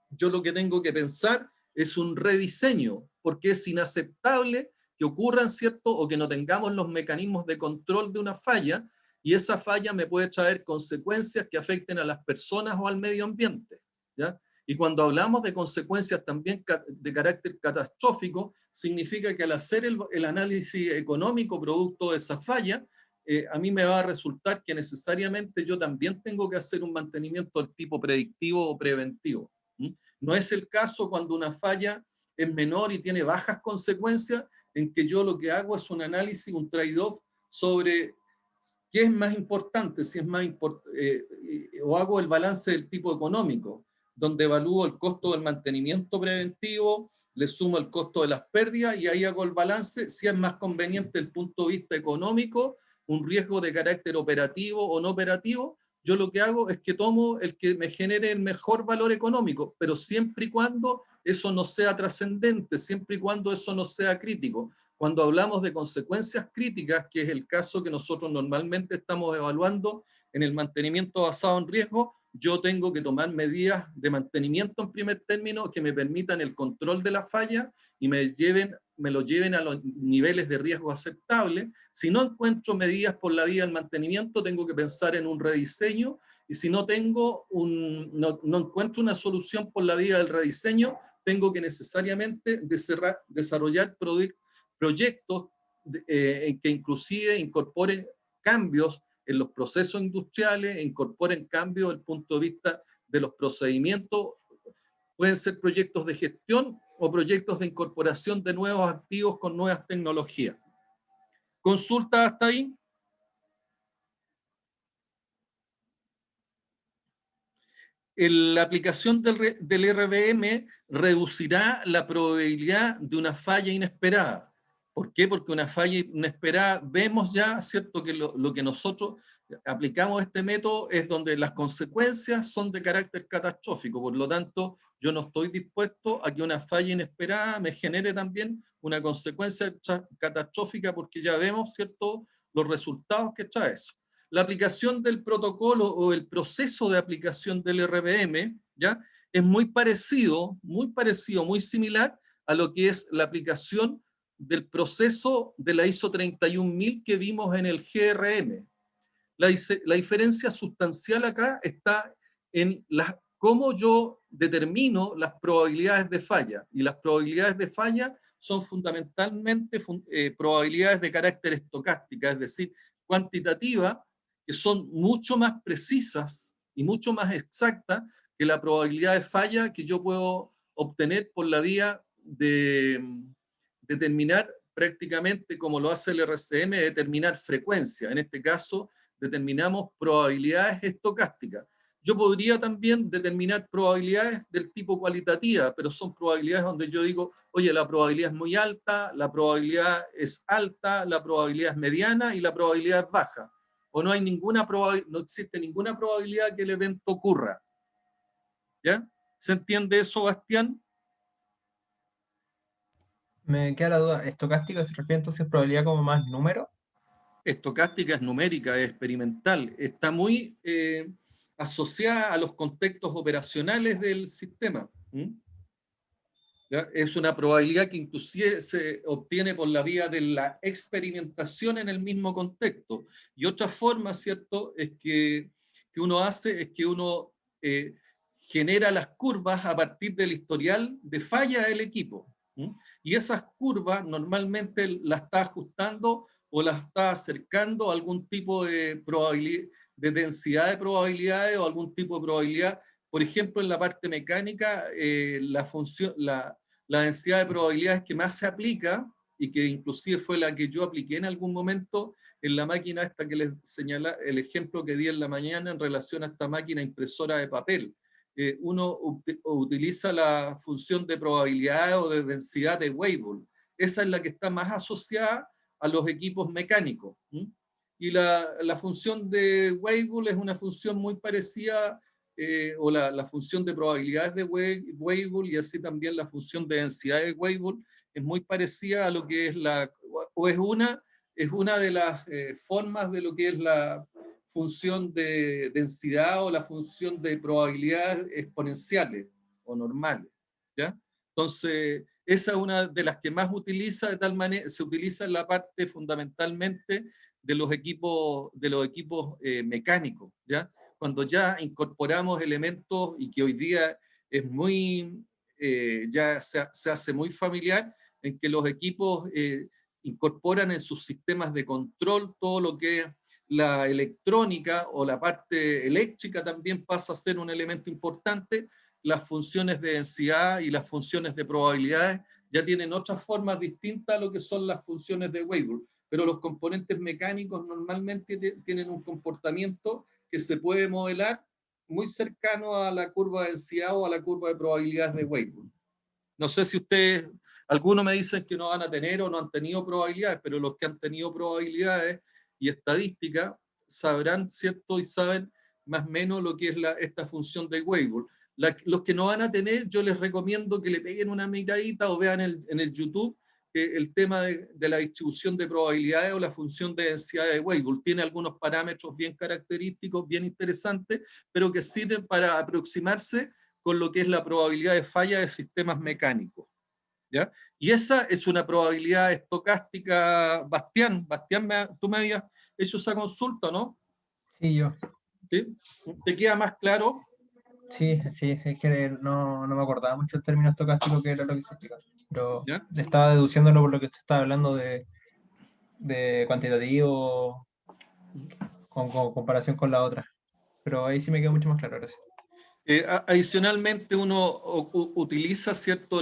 yo lo que tengo que pensar es un rediseño, porque es inaceptable que ocurran, ¿cierto?, o que no tengamos los mecanismos de control de una falla, y esa falla me puede traer consecuencias que afecten a las personas o al medio ambiente, ¿ya? Y cuando hablamos de consecuencias también de carácter catastrófico, significa que al hacer el análisis económico producto de esa falla, a mí me va a resultar que necesariamente yo también tengo que hacer un mantenimiento del tipo predictivo o preventivo. No es el caso cuando una falla es menor y tiene bajas consecuencias, en que yo lo que hago es un análisis, un trade-off sobre qué es más importante, si es más o hago el balance del tipo económico, donde evalúo el costo del mantenimiento preventivo, le sumo el costo de las pérdidas y ahí hago el balance, si es más conveniente desde el punto de vista económico, un riesgo de carácter operativo o no operativo. Yo lo que hago es que tomo el que me genere el mejor valor económico, pero siempre y cuando eso no sea trascendente, siempre y cuando eso no sea crítico. Cuando hablamos de consecuencias críticas, que es el caso que nosotros normalmente estamos evaluando en el mantenimiento basado en riesgo, yo tengo que tomar medidas de mantenimiento en primer término que me permitan el control de la falla y me lo lleven a los niveles de riesgo aceptables. Si no encuentro medidas por la vía del mantenimiento, tengo que pensar en un rediseño, y si no no encuentro una solución por la vía del rediseño, tengo que necesariamente desarrollar proyectos que inclusive incorporen cambios en los procesos industriales, incorporen cambios desde el punto de vista de los procedimientos. Pueden ser proyectos de gestión o proyectos de incorporación de nuevos activos con nuevas tecnologías. ¿Consulta hasta ahí? La aplicación del RBM reducirá la probabilidad de una falla inesperada. ¿Por qué? Porque una falla inesperada, vemos ya, ¿cierto?, que lo que nosotros aplicamos este método es donde las consecuencias son de carácter catastrófico. Por lo tanto, yo no estoy dispuesto a que una falla inesperada me genere también una consecuencia catastrófica, porque ya vemos, ¿cierto?, los resultados que trae eso. La aplicación del protocolo o el proceso de aplicación del RBM, ¿ya?, es muy parecido, muy similar a lo que es la aplicación del proceso de la ISO 31000 que vimos en el GRM. La diferencia sustancial acá está en cómo yo determino las probabilidades de falla. Y las probabilidades de falla son fundamentalmente probabilidades de carácter estocástica, es decir, cuantitativa, que son mucho más precisas y mucho más exactas que la probabilidad de falla que yo puedo obtener por la vía de determinar prácticamente, como lo hace el RCM, determinar frecuencia. En este caso, determinamos probabilidades estocásticas. Yo podría también determinar probabilidades del tipo cualitativa, pero son probabilidades donde yo digo, oye, la probabilidad es muy alta, la probabilidad es alta, la probabilidad es mediana y la probabilidad es baja. O no hay ninguna probabilidad, no existe ninguna probabilidad que el evento ocurra. ¿Ya? ¿Se entiende eso, Bastián? Me queda la duda, ¿estocástico se refiere entonces a probabilidad como más número? Estocástica es numérica, es experimental, está muy asociada a los contextos operacionales del sistema. ¿Ya? Es una probabilidad que inclusive se obtiene por la vía de la experimentación en el mismo contexto. Y otra forma, ¿cierto?, es que uno hace, es que uno genera las curvas a partir del historial de falla del equipo. Y esas curvas normalmente las está ajustando o las está acercando a algún tipo de probabilidad, de densidad de probabilidades o algún tipo de probabilidad. Por ejemplo, en la parte mecánica, la densidad de probabilidades que más se aplica, y que inclusive fue la que yo apliqué en algún momento en la máquina esta que les señala, el ejemplo que di en la mañana en relación a esta máquina impresora de papel. Uno utiliza la función de probabilidad o de densidad de Weibull. Esa es la que está más asociada a los equipos mecánicos. Y la función de Weibull es una función muy parecida, o la función de probabilidades de Weibull y así también la función de densidad de Weibull es muy parecida a lo que es es una de las formas de lo que es la función de densidad o la función de probabilidades exponenciales o normales, ¿ya? Entonces, esa es una de las que más utiliza, de tal manera, se utiliza en la parte fundamentalmente de los equipos mecánicos, ¿ya? Cuando ya incorporamos elementos y que hoy día es muy, ya se hace muy familiar, en que los equipos incorporan en sus sistemas de control todo lo que es la electrónica o la parte eléctrica también pasa a ser un elemento importante. Las funciones de densidad y las funciones de probabilidades ya tienen otras formas distintas a lo que son las funciones de Weibull, pero los componentes mecánicos normalmente tienen un comportamiento que se puede modelar muy cercano a la curva de densidad o a la curva de probabilidades de Weibull. No sé si ustedes, algunos me dicen que no van a tener o no han tenido probabilidades, pero los que han tenido probabilidades y estadística sabrán, ¿cierto? Y saben más o menos lo que es esta función de Weibull. Los que no van a tener, yo les recomiendo que le peguen una miradita o vean en el YouTube el tema de la distribución de probabilidades o la función de densidad de Weibull. Tiene algunos parámetros bien característicos, bien interesantes, pero que sirven para aproximarse con lo que es la probabilidad de falla de sistemas mecánicos. ¿Ya? Y esa es una probabilidad estocástica. Bastián, tú me habías hecho esa consulta, ¿no? Sí, yo. ¿Sí? ¿Te queda más claro? Sí, es que no me acordaba mucho el término estocástico que era lo que se explica. Pero ¿Ya? estaba deduciéndolo por lo que usted estaba hablando de cuantitativo con comparación con la otra. Pero ahí sí me quedó mucho más claro, gracias. Adicionalmente, uno utiliza, ¿cierto?,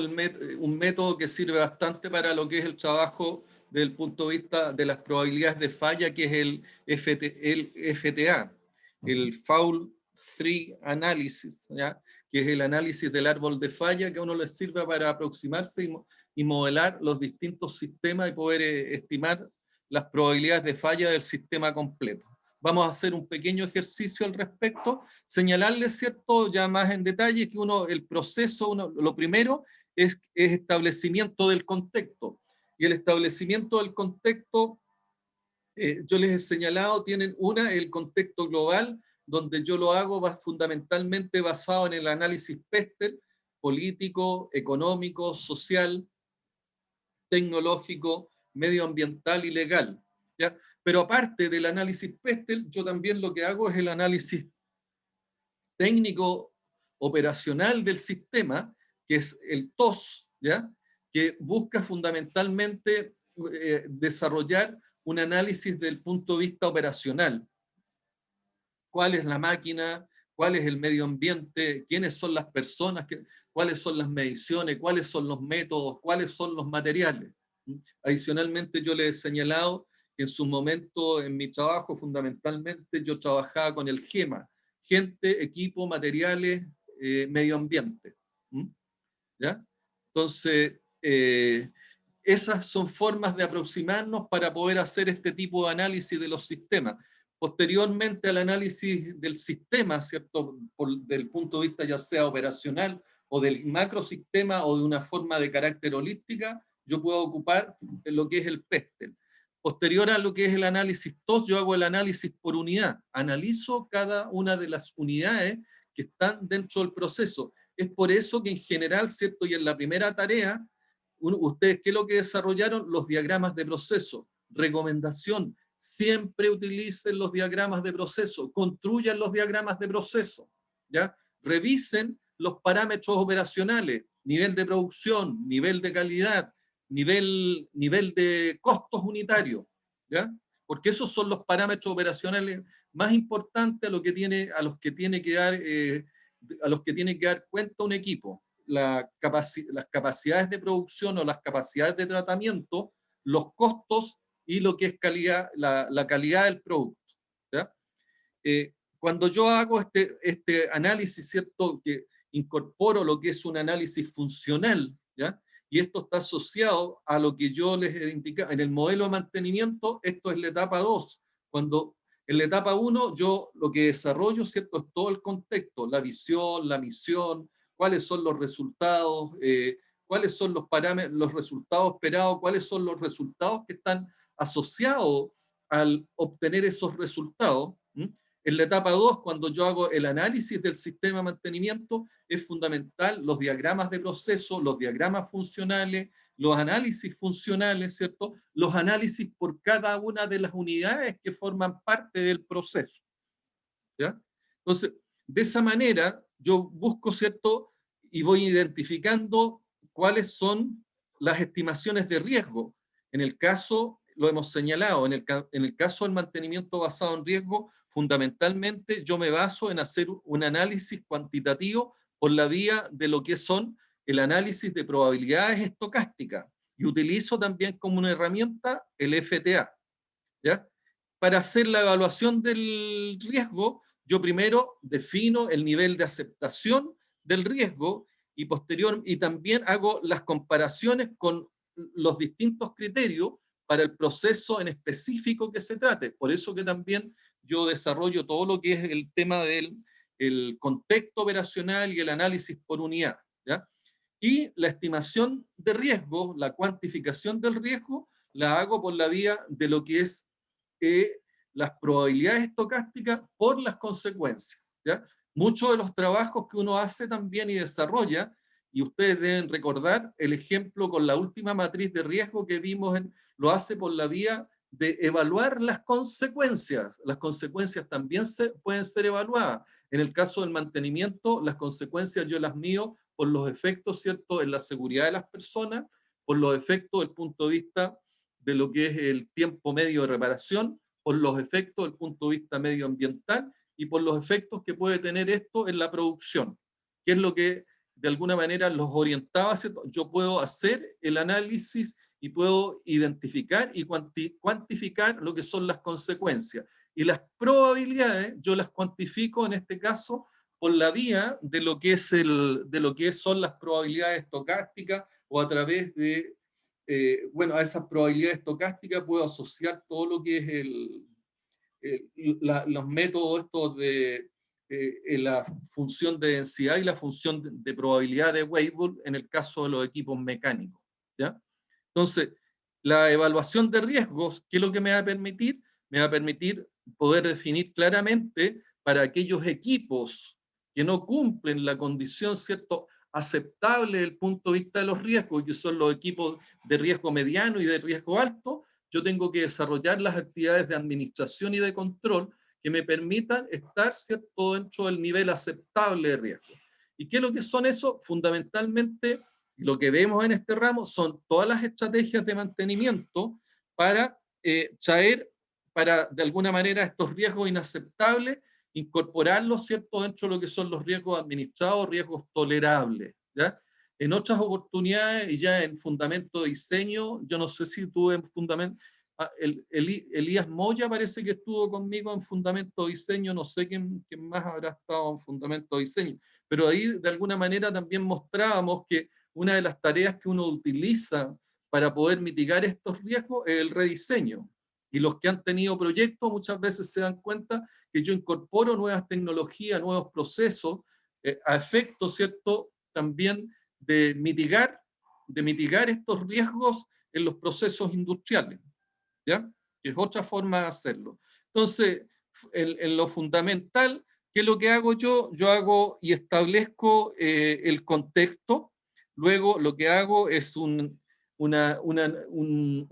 un método que sirve bastante para lo que es el trabajo desde el punto de vista de las probabilidades de falla, que es el FTA, el Fault Tree Analysis, ¿ya?, que es el análisis del árbol de falla, que a uno le sirve para aproximarse y modelar los distintos sistemas y poder estimar las probabilidades de falla del sistema completo. Vamos a hacer un pequeño ejercicio al respecto, señalarles, ¿cierto?, ya más en detalle, que el proceso, lo primero es establecimiento del contexto. Y el establecimiento del contexto, yo les he señalado, tienen el contexto global, donde yo lo hago fundamentalmente basado en el análisis Pester, político, económico, social, tecnológico, medioambiental y legal. ¿ya? Pero aparte del análisis Pestel, yo también lo que hago es el análisis técnico operacional del sistema, que es el TOS, ¿ya? Que busca fundamentalmente desarrollar un análisis del punto de vista operacional. ¿Cuál es la máquina? ¿Cuál es el medio ambiente? ¿Quiénes son las personas? ¿Cuáles son las mediciones? ¿Cuáles son los métodos? ¿Cuáles son los materiales? Adicionalmente, yo les he señalado que en su momento, en mi trabajo, fundamentalmente, yo trabajaba con el GEMA, gente, equipo, materiales, medio ambiente. ¿Ya? Entonces, esas son formas de aproximarnos para poder hacer este tipo de análisis de los sistemas. Posteriormente al análisis del sistema, ¿cierto? Del punto de vista ya sea operacional o del macrosistema o de una forma de carácter holística, yo puedo ocupar lo que es el Pestel. Posterior a lo que es el análisis TOS, yo hago el análisis por unidad. Analizo cada una de las unidades que están dentro del proceso. Es por eso que en general, ¿cierto? Y en la primera tarea, ustedes, ¿qué es lo que desarrollaron? Los diagramas de proceso. Recomendación, siempre utilicen los diagramas de proceso, construyan los diagramas de proceso, ¿ya? Revisen los parámetros operacionales, nivel de producción, nivel de calidad, nivel de costos unitarios, ¿ya? Porque esos son los parámetros operacionales más importantes a los que tiene que dar cuenta un equipo. Las capacidades de producción o las capacidades de tratamiento, los costos y lo que es la calidad del producto, ¿ya? Cuando yo hago este análisis, ¿cierto? Que incorporo lo que es un análisis funcional, ¿ya? Y esto está asociado a lo que yo les he indicado. En el modelo de mantenimiento, esto es la etapa 2. Cuando en la etapa 1 yo lo que desarrollo, ¿cierto? Es todo el contexto, la visión, la misión, cuáles son los resultados, cuáles son los parámetros, los resultados esperados, cuáles son los resultados que están asociados al obtener esos resultados. En la etapa 2, cuando yo hago el análisis del sistema de mantenimiento, es fundamental los diagramas de proceso, los diagramas funcionales, los análisis funcionales, ¿cierto? Los análisis por cada una de las unidades que forman parte del proceso, ¿ya? Entonces, de esa manera, yo busco, ¿cierto? Y voy identificando cuáles son las estimaciones de riesgo. En el caso, lo hemos señalado, en el caso del mantenimiento basado en riesgo, fundamentalmente yo me baso en hacer un análisis cuantitativo por la vía de lo que son el análisis de probabilidades estocásticas y utilizo también como una herramienta el FTA, ¿ya? Para hacer la evaluación del riesgo, yo primero defino el nivel de aceptación del riesgo y también hago las comparaciones con los distintos criterios para el proceso en específico que se trate. Por eso que también yo desarrollo todo lo que es el tema del contexto operacional y el análisis por unidad, ¿ya? Y la estimación de riesgo, la cuantificación del riesgo, la hago por la vía de lo que es las probabilidades estocásticas por las consecuencias, ¿ya? Muchos de los trabajos que uno hace también y desarrolla, y ustedes deben recordar el ejemplo con la última matriz de riesgo que vimos, lo hace por la vía de evaluar las consecuencias. Las consecuencias también pueden ser evaluadas. En el caso del mantenimiento, las consecuencias yo las mido por los efectos, ¿cierto?, en la seguridad de las personas, por los efectos del punto de vista de lo que es el tiempo medio de reparación, por los efectos del punto de vista medioambiental y por los efectos que puede tener esto en la producción, que es lo que de alguna manera los orientaba, ¿cierto? Yo puedo hacer el análisis y puedo identificar y cuantificar lo que son las consecuencias. Y las probabilidades yo las cuantifico en este caso por la vía de lo que son las probabilidades estocásticas o a través de bueno, a esas probabilidades estocásticas puedo asociar todo lo que es los métodos estos de la función de densidad y la función de probabilidad de Weibull en el caso de los equipos mecánicos, ¿ya? Entonces, la evaluación de riesgos, ¿qué es lo que me va a permitir? Me va a permitir poder definir claramente para aquellos equipos que no cumplen la condición, ¿cierto?, aceptable desde el punto de vista de los riesgos, que son los equipos de riesgo mediano y de riesgo alto, yo tengo que desarrollar las actividades de administración y de control que me permitan estar, ¿cierto?, dentro del nivel aceptable de riesgo. ¿Y qué es lo que son eso? Fundamentalmente, lo que vemos en este ramo son todas las estrategias de mantenimiento para traer, para de alguna manera estos riesgos inaceptables, incorporarlos, ¿cierto?, dentro de lo que son los riesgos administrados, riesgos tolerables, ¿ya? En otras oportunidades, y ya en fundamento de diseño, yo no sé si tuve en fundamento, Elías Moya parece que estuvo conmigo en fundamento de diseño, no sé quién más habrá estado en fundamento de diseño, pero ahí de alguna manera también mostrábamos que una de las tareas que uno utiliza para poder mitigar estos riesgos es el rediseño. Y los que han tenido proyectos muchas veces se dan cuenta que yo incorporo nuevas tecnologías, nuevos procesos, a efecto, ¿cierto?, también de mitigar estos riesgos en los procesos industriales, ¿ya? Que es otra forma de hacerlo. Entonces, en lo fundamental, ¿qué es lo que hago yo? Yo hago y establezco el contexto, luego lo que hago es una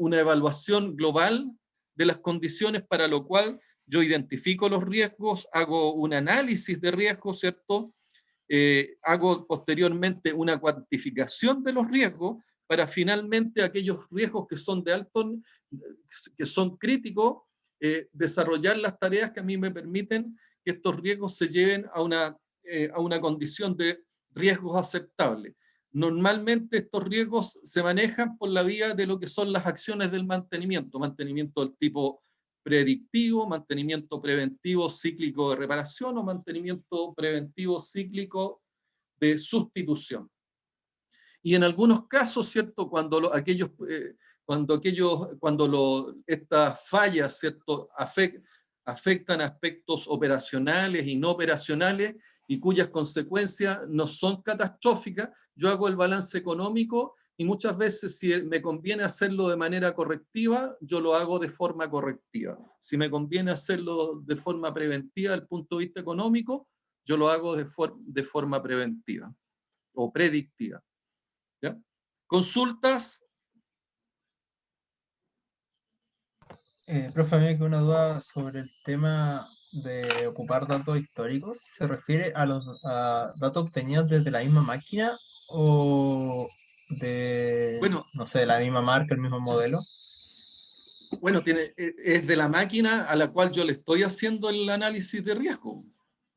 evaluación global de las condiciones, para lo cual yo identifico los riesgos, hago un análisis de riesgos, ¿cierto? Hago posteriormente una cuantificación de los riesgos para finalmente aquellos riesgos que son de alto, que son críticos, desarrollar las tareas que a mí me permiten que estos riesgos se lleven a una condición de riesgos aceptables. Normalmente estos riesgos se manejan por la vía de lo que son las acciones del mantenimiento del tipo predictivo, mantenimiento preventivo cíclico de reparación o mantenimiento preventivo cíclico de sustitución. Y en algunos casos, ¿cierto?, cuando estas fallas, ¿cierto?, afectan aspectos operacionales y no operacionales y cuyas consecuencias no son catastróficas, yo hago el balance económico y muchas veces, si me conviene hacerlo de manera correctiva, yo lo hago de forma correctiva. Si me conviene hacerlo de forma preventiva desde el punto de vista económico, yo lo hago de forma preventiva o predictiva. ¿Ya? ¿Consultas? Profe, a mí me queda una duda sobre el tema de ocupar datos históricos. ¿Se refiere a los datos obtenidos desde la misma máquina o de, Bueno, no sé, la misma marca, el mismo modelo? Bueno, es de la máquina a la cual yo le estoy haciendo el análisis de riesgo.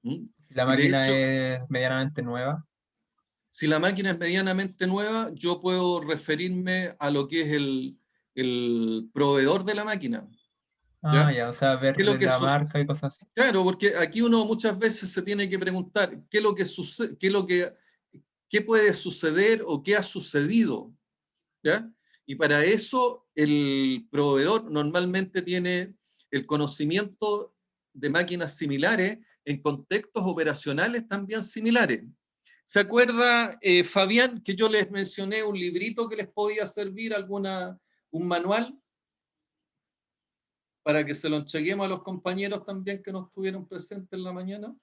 ¿Mm? Si la Y de máquina hecho, es medianamente nueva. si la máquina es medianamente nueva, yo puedo referirme a lo que es el proveedor de la máquina. Ah, ¿Ya? ya, o sea, ver ¿Qué es lo que la marca y cosas así. Claro, porque aquí uno muchas veces se tiene que preguntar qué es lo que sucede, qué puede suceder o qué ha sucedido, ¿ya? Y para eso el proveedor normalmente tiene el conocimiento de máquinas similares en contextos operacionales también similares. ¿Se acuerda, Fabián, que yo les mencioné un librito que les podía servir, un manual, para que se lo entreguemos a los compañeros también que no estuvieron presentes en la mañana?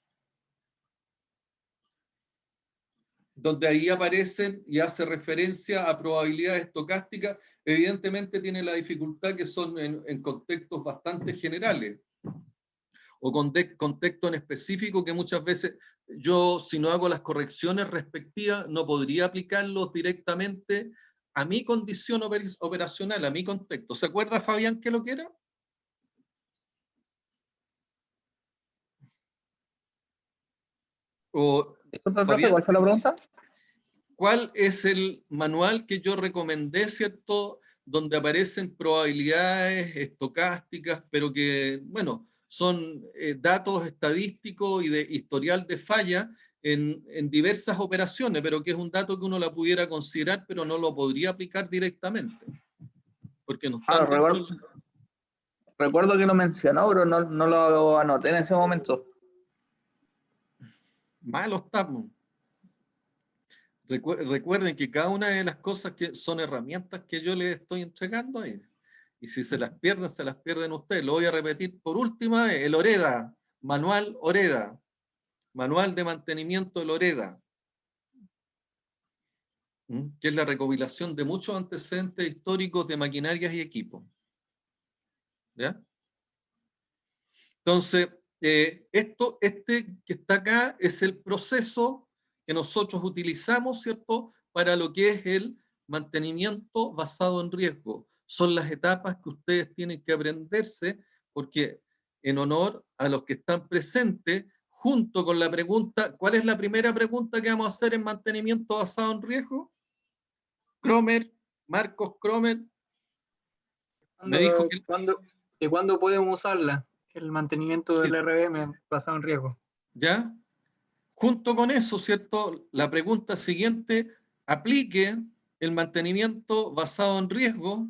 Donde ahí aparecen y hace referencia a probabilidades estocásticas. Evidentemente tiene la dificultad que son en contextos bastante generales, o contextos en específico que muchas veces yo, si no hago las correcciones respectivas, no podría aplicarlos directamente a mi condición operacional, a mi contexto. ¿Se acuerda, Fabián, qué lo que era? O, Disculpe, profe, Fabián, ¿cuál fue la pregunta? ¿cuál es el manual que yo recomendé, cierto? Donde aparecen probabilidades estocásticas, pero que, bueno, son datos estadísticos y de historial de falla en diversas operaciones, pero que es un dato que uno la pudiera considerar, pero no lo podría aplicar directamente, porque no están dentro. Recuerdo que lo mencionó, pero no lo anoté en ese momento. Malo estamos. Recuerden que cada una de las cosas que son herramientas que yo les estoy entregando ahí. Y si se las pierden ustedes. Lo voy a repetir por última vez. El OREDA, manual OREDA, manual de mantenimiento del OREDA, que es la recopilación de muchos antecedentes históricos de maquinarias y equipos. ¿ya? Entonces, este que está acá es el proceso que nosotros utilizamos, ¿cierto?, para lo que es el mantenimiento basado en riesgo. Son las etapas que ustedes tienen que aprenderse, porque en honor a los que están presentes, junto con la pregunta, ¿cuál es la primera pregunta que vamos a hacer en mantenimiento basado en riesgo? Cromer, Marcos Cromer, me dijo que... ¿Cuándo podemos usarla? El mantenimiento del RVM basado en riesgo. ¿Ya? Junto con eso, ¿cierto? La pregunta siguiente, aplique el mantenimiento basado en riesgo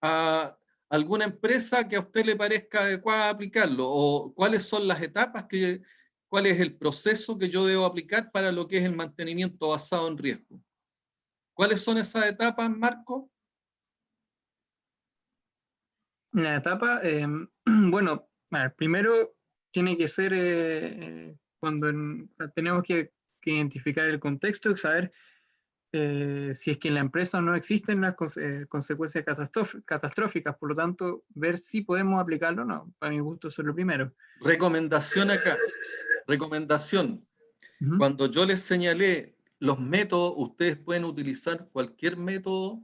a alguna empresa que a usted le parezca adecuada aplicarlo, o cuáles son las etapas, cuál es el proceso que yo debo aplicar para lo que es el mantenimiento basado en riesgo. ¿Cuáles son esas etapas, Marco? La etapa, bueno, a ver, primero tiene que ser cuando tenemos que identificar el contexto y saber si es que en la empresa no existen las consecuencias catastróficas, por lo tanto, ver si podemos aplicarlo o no. Para mi gusto, eso es lo primero. Recomendación acá. Recomendación. Cuando yo les señalé los métodos, ustedes pueden utilizar cualquier método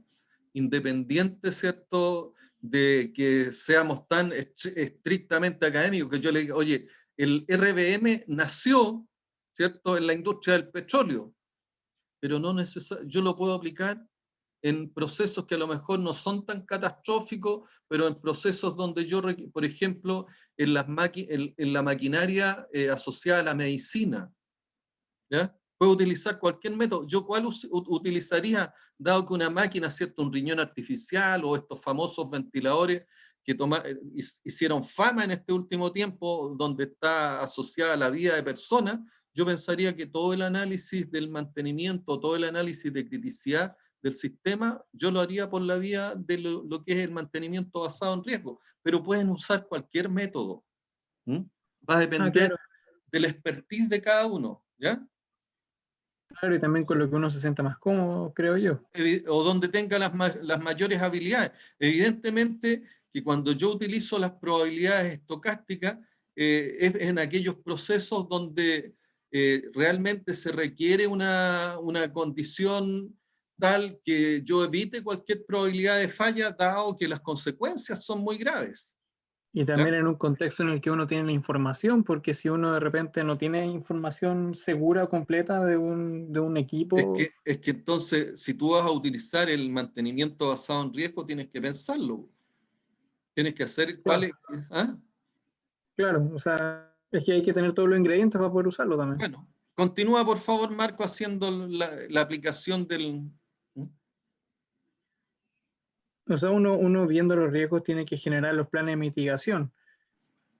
independiente, ¿cierto?, de que seamos tan estrictamente académicos, que yo le diga, oye, el RVM nació, ¿cierto?, en la industria del petróleo, pero no yo lo puedo aplicar en procesos que a lo mejor no son tan catastróficos, pero en procesos donde yo, por ejemplo, en la maquinaria asociada a la medicina, ¿ya? Puedo utilizar cualquier método. ¿Yo cuál utilizaría, dado que una máquina, ¿cierto?, un riñón artificial o estos famosos ventiladores que hicieron fama en este último tiempo, donde está asociada la vida de personas? Yo pensaría que todo el análisis del mantenimiento, todo el análisis de criticidad del sistema, yo lo haría por la vía de lo que es el mantenimiento basado en riesgo, pero pueden usar cualquier método. Va a depender del expertise de cada uno, ¿ya? Claro, y también con lo que uno se sienta más cómodo, creo yo. O donde tenga las mayores habilidades. Evidentemente que cuando yo utilizo las probabilidades estocásticas, es en aquellos procesos donde realmente se requiere una condición tal que yo evite cualquier probabilidad de falla, dado que las consecuencias son muy graves. Y también en un contexto en el que uno tiene la información, porque si uno de repente no tiene información segura, completa de un equipo... Es que entonces, si tú vas a utilizar el mantenimiento basado en riesgo, tienes que pensarlo. Tienes que hacer cuáles... ¿Ah? Claro, o sea, es que hay que tener todos los ingredientes para poder usarlo también. Bueno, continúa por favor, Marco, haciendo la aplicación del... O sea, uno viendo los riesgos tiene que generar los planes de mitigación.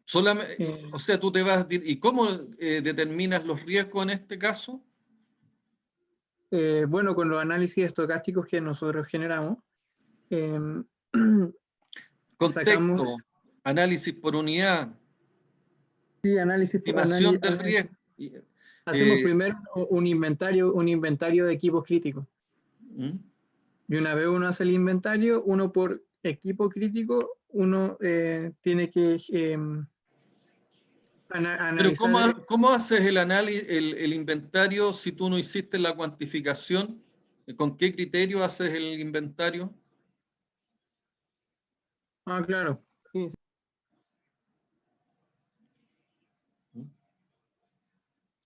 Solamente, o sea, tú te vas... ¿Y cómo determinas los riesgos en este caso? Bueno, con los análisis estocásticos que nosotros generamos. Contexto, análisis por unidad. Sí, análisis estimación del riesgo. Hacemos primero un inventario de equipos críticos. Y una vez uno hace el inventario, uno por equipo crítico, uno tiene que analizar. Pero ¿cómo haces el análisis, el inventario si tú no hiciste la cuantificación? ¿Con qué criterio haces el inventario? Ah, claro. Sí.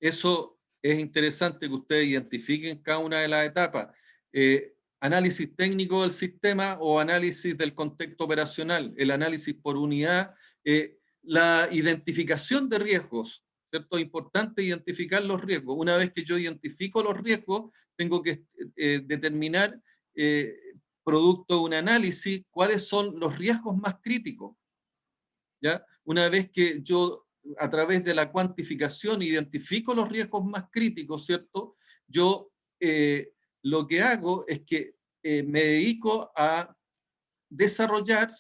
Eso es interesante que ustedes identifiquen cada una de las etapas. Análisis técnico del sistema o análisis del contexto operacional, el análisis por unidad, la identificación de riesgos, ¿cierto? Es importante identificar los riesgos. Una vez que yo identifico los riesgos, tengo que determinar, producto de un análisis, cuáles son los riesgos más críticos, ¿ya? Una vez que yo, a través de la cuantificación, identifico los riesgos más críticos, ¿cierto? Yo lo que hago es que me dedico a desarrollar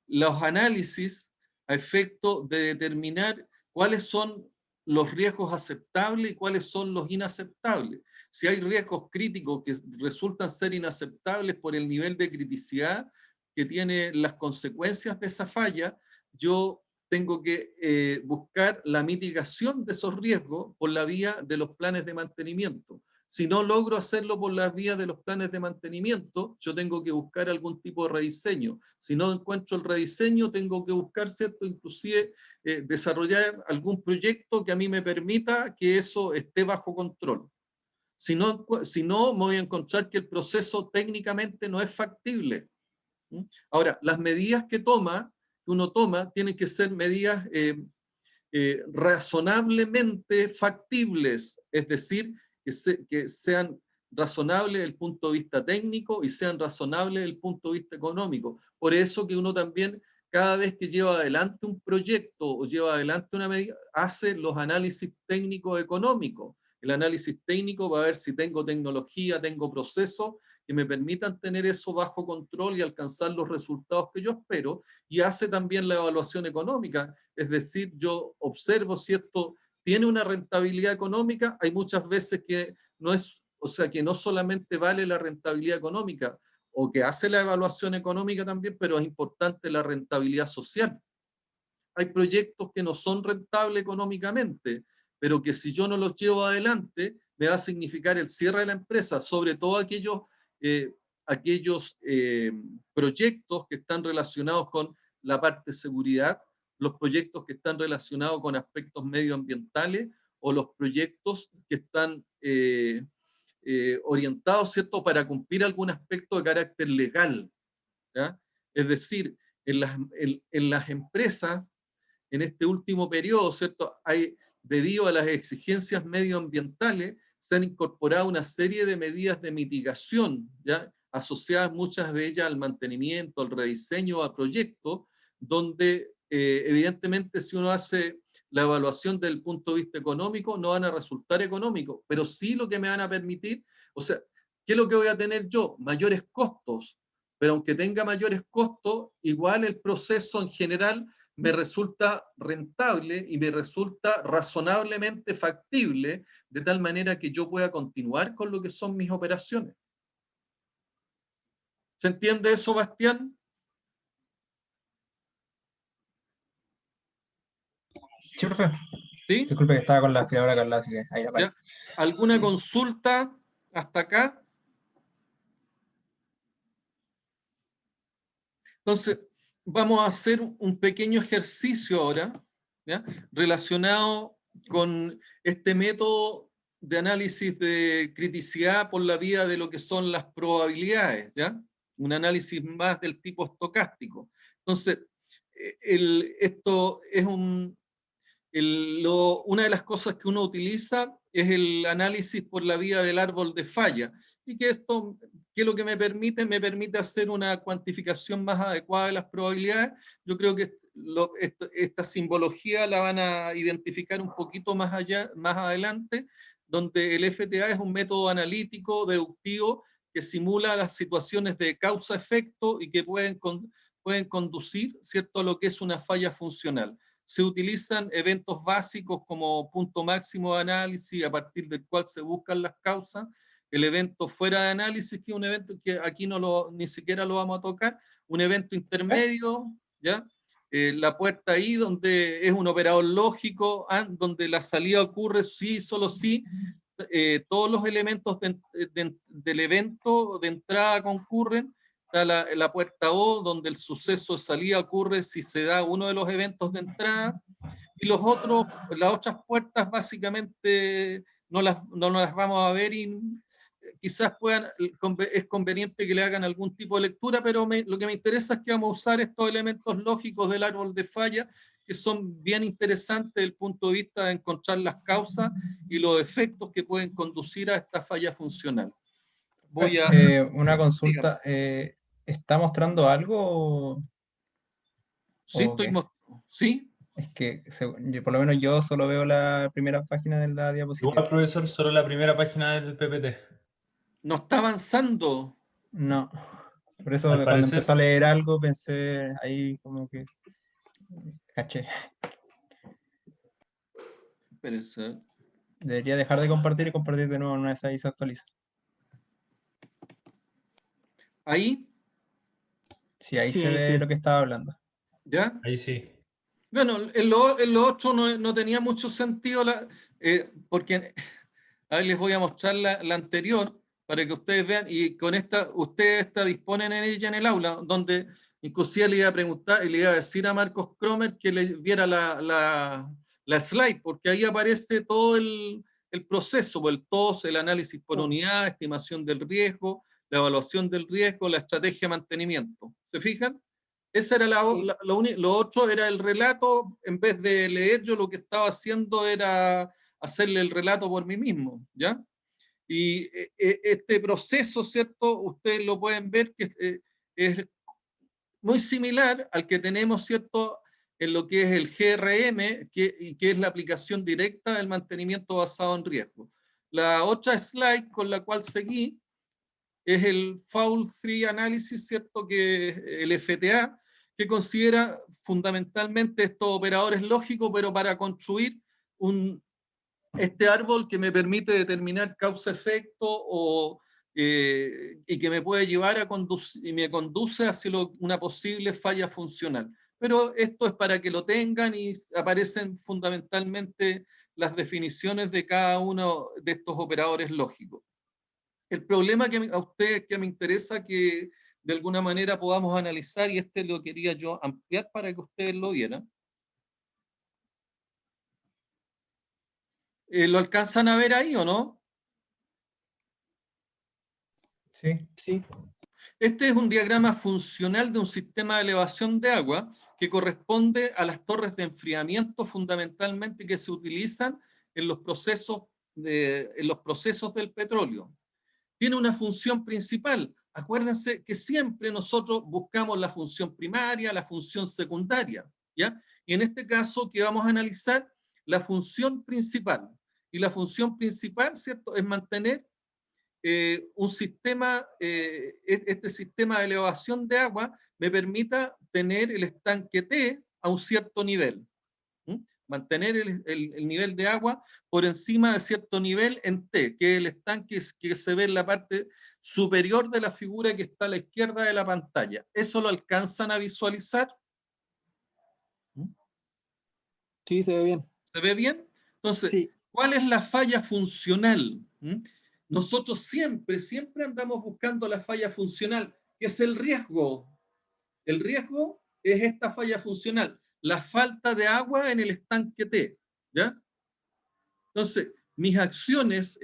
los análisis a efecto de determinar cuáles son los riesgos aceptables y cuáles son los inaceptables. Si hay riesgos críticos que resultan ser inaceptables por el nivel de criticidad que tiene las consecuencias de esa falla, yo tengo que buscar la mitigación de esos riesgos por la vía de los planes de mantenimiento. Si no logro hacerlo por la vía de los planes de mantenimiento, yo tengo que buscar algún tipo de rediseño. Si no encuentro el rediseño, tengo que buscar, ¿cierto?, inclusive desarrollar algún proyecto que a mí me permita que eso esté bajo control. Si no, me voy a encontrar que el proceso técnicamente no es factible. Ahora, las medidas que uno toma tienen que ser medidas razonablemente factibles, es decir, que sean razonables desde el punto de vista técnico y sean razonables desde el punto de vista económico. Por eso que uno también, cada vez que lleva adelante un proyecto o lleva adelante una medida, hace los análisis técnicos económicos. El análisis técnico para ver si tengo tecnología, tengo procesos que me permitan tener eso bajo control y alcanzar los resultados que yo espero, y hace también la evaluación económica, es decir, yo observo si esto tiene una rentabilidad económica. Hay muchas veces que no es, o sea, que no solamente vale la rentabilidad económica, o que hace la evaluación económica también, pero es importante la rentabilidad social. Hay proyectos que no son rentables económicamente, pero que si yo no los llevo adelante, me va a significar el cierre de la empresa, sobre todo aquellos proyectos que están relacionados con la parte de seguridad, los proyectos que están relacionados con aspectos medioambientales, o los proyectos que están orientados, ¿cierto?, para cumplir algún aspecto de carácter legal, ¿ya? Es decir, en las empresas, en este último periodo, ¿cierto?, debido a las exigencias medioambientales, se han incorporado una serie de medidas de mitigación, ¿ya?, asociadas muchas de ellas al mantenimiento, al rediseño, a proyectos, donde evidentemente si uno hace la evaluación desde el punto de vista económico, no van a resultar económicos, pero sí lo que me van a permitir, o sea, ¿qué es lo que voy a tener yo? Mayores costos, pero aunque tenga mayores costos, igual el proceso en general me resulta rentable y me resulta razonablemente factible, de tal manera que yo pueda continuar con lo que son mis operaciones. ¿Se entiende eso, Bastián? Sí, profe. ¿Sí? Disculpe que estaba con la aspiradora Carla, así que ahí la ¿Ya? ¿Alguna consulta hasta acá? Entonces, vamos a hacer un pequeño ejercicio ahora, ¿ya?, relacionado con este método de análisis de criticidad por la vía de lo que son las probabilidades, ¿ya? Un análisis más del tipo estocástico. Entonces, esto es una de las cosas que uno utiliza es el análisis por la vía del árbol de falla, y que esto, ¿qué es lo que me permite? Me permite hacer una cuantificación más adecuada de las probabilidades. Yo creo que esta simbología la van a identificar un poquito más adelante, donde el FTA es un método analítico, deductivo, que simula las situaciones de causa-efecto y que pueden conducir, ¿cierto?, a lo que es una falla funcional. Se utilizan eventos básicos como punto máximo de análisis, a partir del cual se buscan las causas. El evento fuera de análisis, que es un evento que aquí ni siquiera lo vamos a tocar. Un evento intermedio, ¿ya? La puerta I, donde es un operador lógico, donde la salida ocurre sí, solo sí. Todos los elementos del evento de entrada concurren. Está la puerta O, donde el suceso de salida ocurre si se da uno de los eventos de entrada, y las otras puertas básicamente no las vamos a ver, y quizás es conveniente que le hagan algún tipo de lectura, pero lo que me interesa es que vamos a usar estos elementos lógicos del árbol de falla, que son bien interesantes desde el punto de vista de encontrar las causas y los efectos que pueden conducir a esta falla funcional. Voy a... una consulta, ¿está mostrando algo? Sí, ¿sí? Es que por lo menos yo solo veo la primera página de la diapositiva. Igual, profesor, solo la primera página del PPT. ¿No está avanzando? No. Por eso Al cuando parecer. empezó a leer algo pensé ahí como que caché. Espérense. Debería dejar de compartir y compartir de nuevo, una vez ahí se actualiza. ¿Ahí? Sí, ahí Sí, se ahí ve sí. lo que estaba hablando. ¿Ya? Ahí sí. Bueno, en lo otro no tenía mucho sentido, porque ahí les voy a mostrar la anterior para que ustedes vean, y con esta, ustedes disponen en ella en el aula, donde inclusive le iba a preguntar y le iba a decir a Marcos Cromer que le viera la slide, porque ahí aparece todo el proceso, el TOS, el análisis por unidad, estimación del riesgo, la evaluación del riesgo, la estrategia de mantenimiento. ¿Se fijan? Esa era lo otro era el relato. En vez de leer, yo lo que estaba haciendo era hacerle el relato por mí mismo, ¿ya? Y este proceso, ¿cierto? Ustedes lo pueden ver que es muy similar al que tenemos, ¿cierto?, en lo que es el GRM, que es la aplicación directa del mantenimiento basado en riesgo. La otra slide con la cual seguí es el Fault Free Analysis, ¿cierto?, que es el FTA, que considera fundamentalmente estos operadores lógicos, pero para construir este árbol que me permite determinar causa-efecto y que me puede llevar a conducir, y me conduce hacia una posible falla funcional. Pero esto es para que lo tengan y aparecen fundamentalmente las definiciones de cada uno de estos operadores lógicos. El problema a ustedes que me interesa que de alguna manera podamos analizar, y lo quería yo ampliar para que ustedes lo vieran. ¿Lo alcanzan a ver ahí o no? Sí. Sí. Este es un diagrama funcional de un sistema de elevación de agua que corresponde a las torres de enfriamiento fundamentalmente que se utilizan en los procesos del petróleo. Tiene una función principal. Acuérdense que siempre nosotros buscamos la función primaria, la función secundaria, ¿ya? Y en este caso, que vamos a analizar la función principal. Y la función principal, ¿cierto?, es mantener un sistema, este sistema de elevación de agua me permita tener el estanque T a un cierto nivel. Mantener el nivel de agua por encima de cierto nivel en T, que es el estanque que se ve en la parte superior de la figura que está a la izquierda de la pantalla. ¿Eso lo alcanzan a visualizar? Sí, se ve bien. ¿Se ve bien? Entonces, Sí. ¿cuál es la falla funcional? Nosotros siempre andamos buscando la falla funcional, que es el riesgo. El riesgo es esta falla funcional, la falta de agua en el estanque T, ¿ya? Entonces, mis acciones,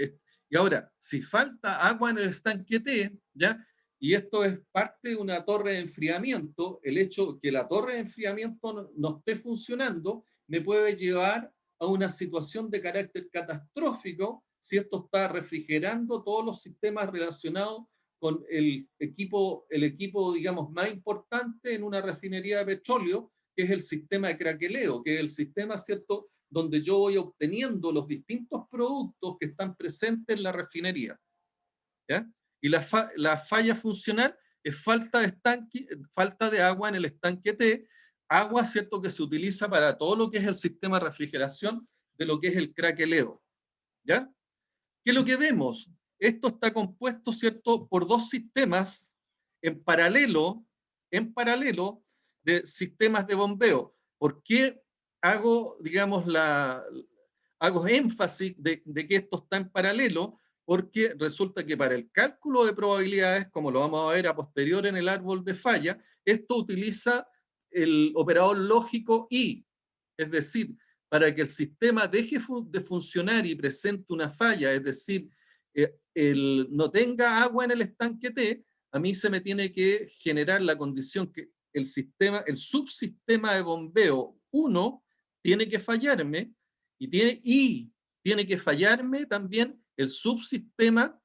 y ahora, si falta agua en el estanque T, ¿ya? Y esto es parte de una torre de enfriamiento, el hecho que la torre de enfriamiento no esté funcionando me puede llevar a una situación de carácter catastrófico si esto está refrigerando todos los sistemas relacionados con el equipo, digamos, más importante en una refinería de petróleo, que es el sistema de craqueleo, que es el sistema, ¿cierto?, donde yo voy obteniendo los distintos productos que están presentes en la refinería, ¿ya? Y la falla funcional es falta de agua en el estanque T, agua, ¿cierto?, que se utiliza para todo lo que es el sistema de refrigeración de lo que es el craqueleo, ¿ya? ¿Qué es lo que vemos? Esto está compuesto, ¿cierto?, por dos sistemas en paralelo de sistemas de bombeo. ¿Por qué hago, digamos, hago énfasis de que esto está en paralelo? Porque resulta que para el cálculo de probabilidades, como lo vamos a ver a posterior en el árbol de falla, esto utiliza el operador lógico I, es decir, para que el sistema deje de funcionar y presente una falla, es decir, no tenga agua en el estanque T, a mí se me tiene que generar la condición que el subsistema de bombeo 1 tiene que fallarme y tiene que fallarme también el subsistema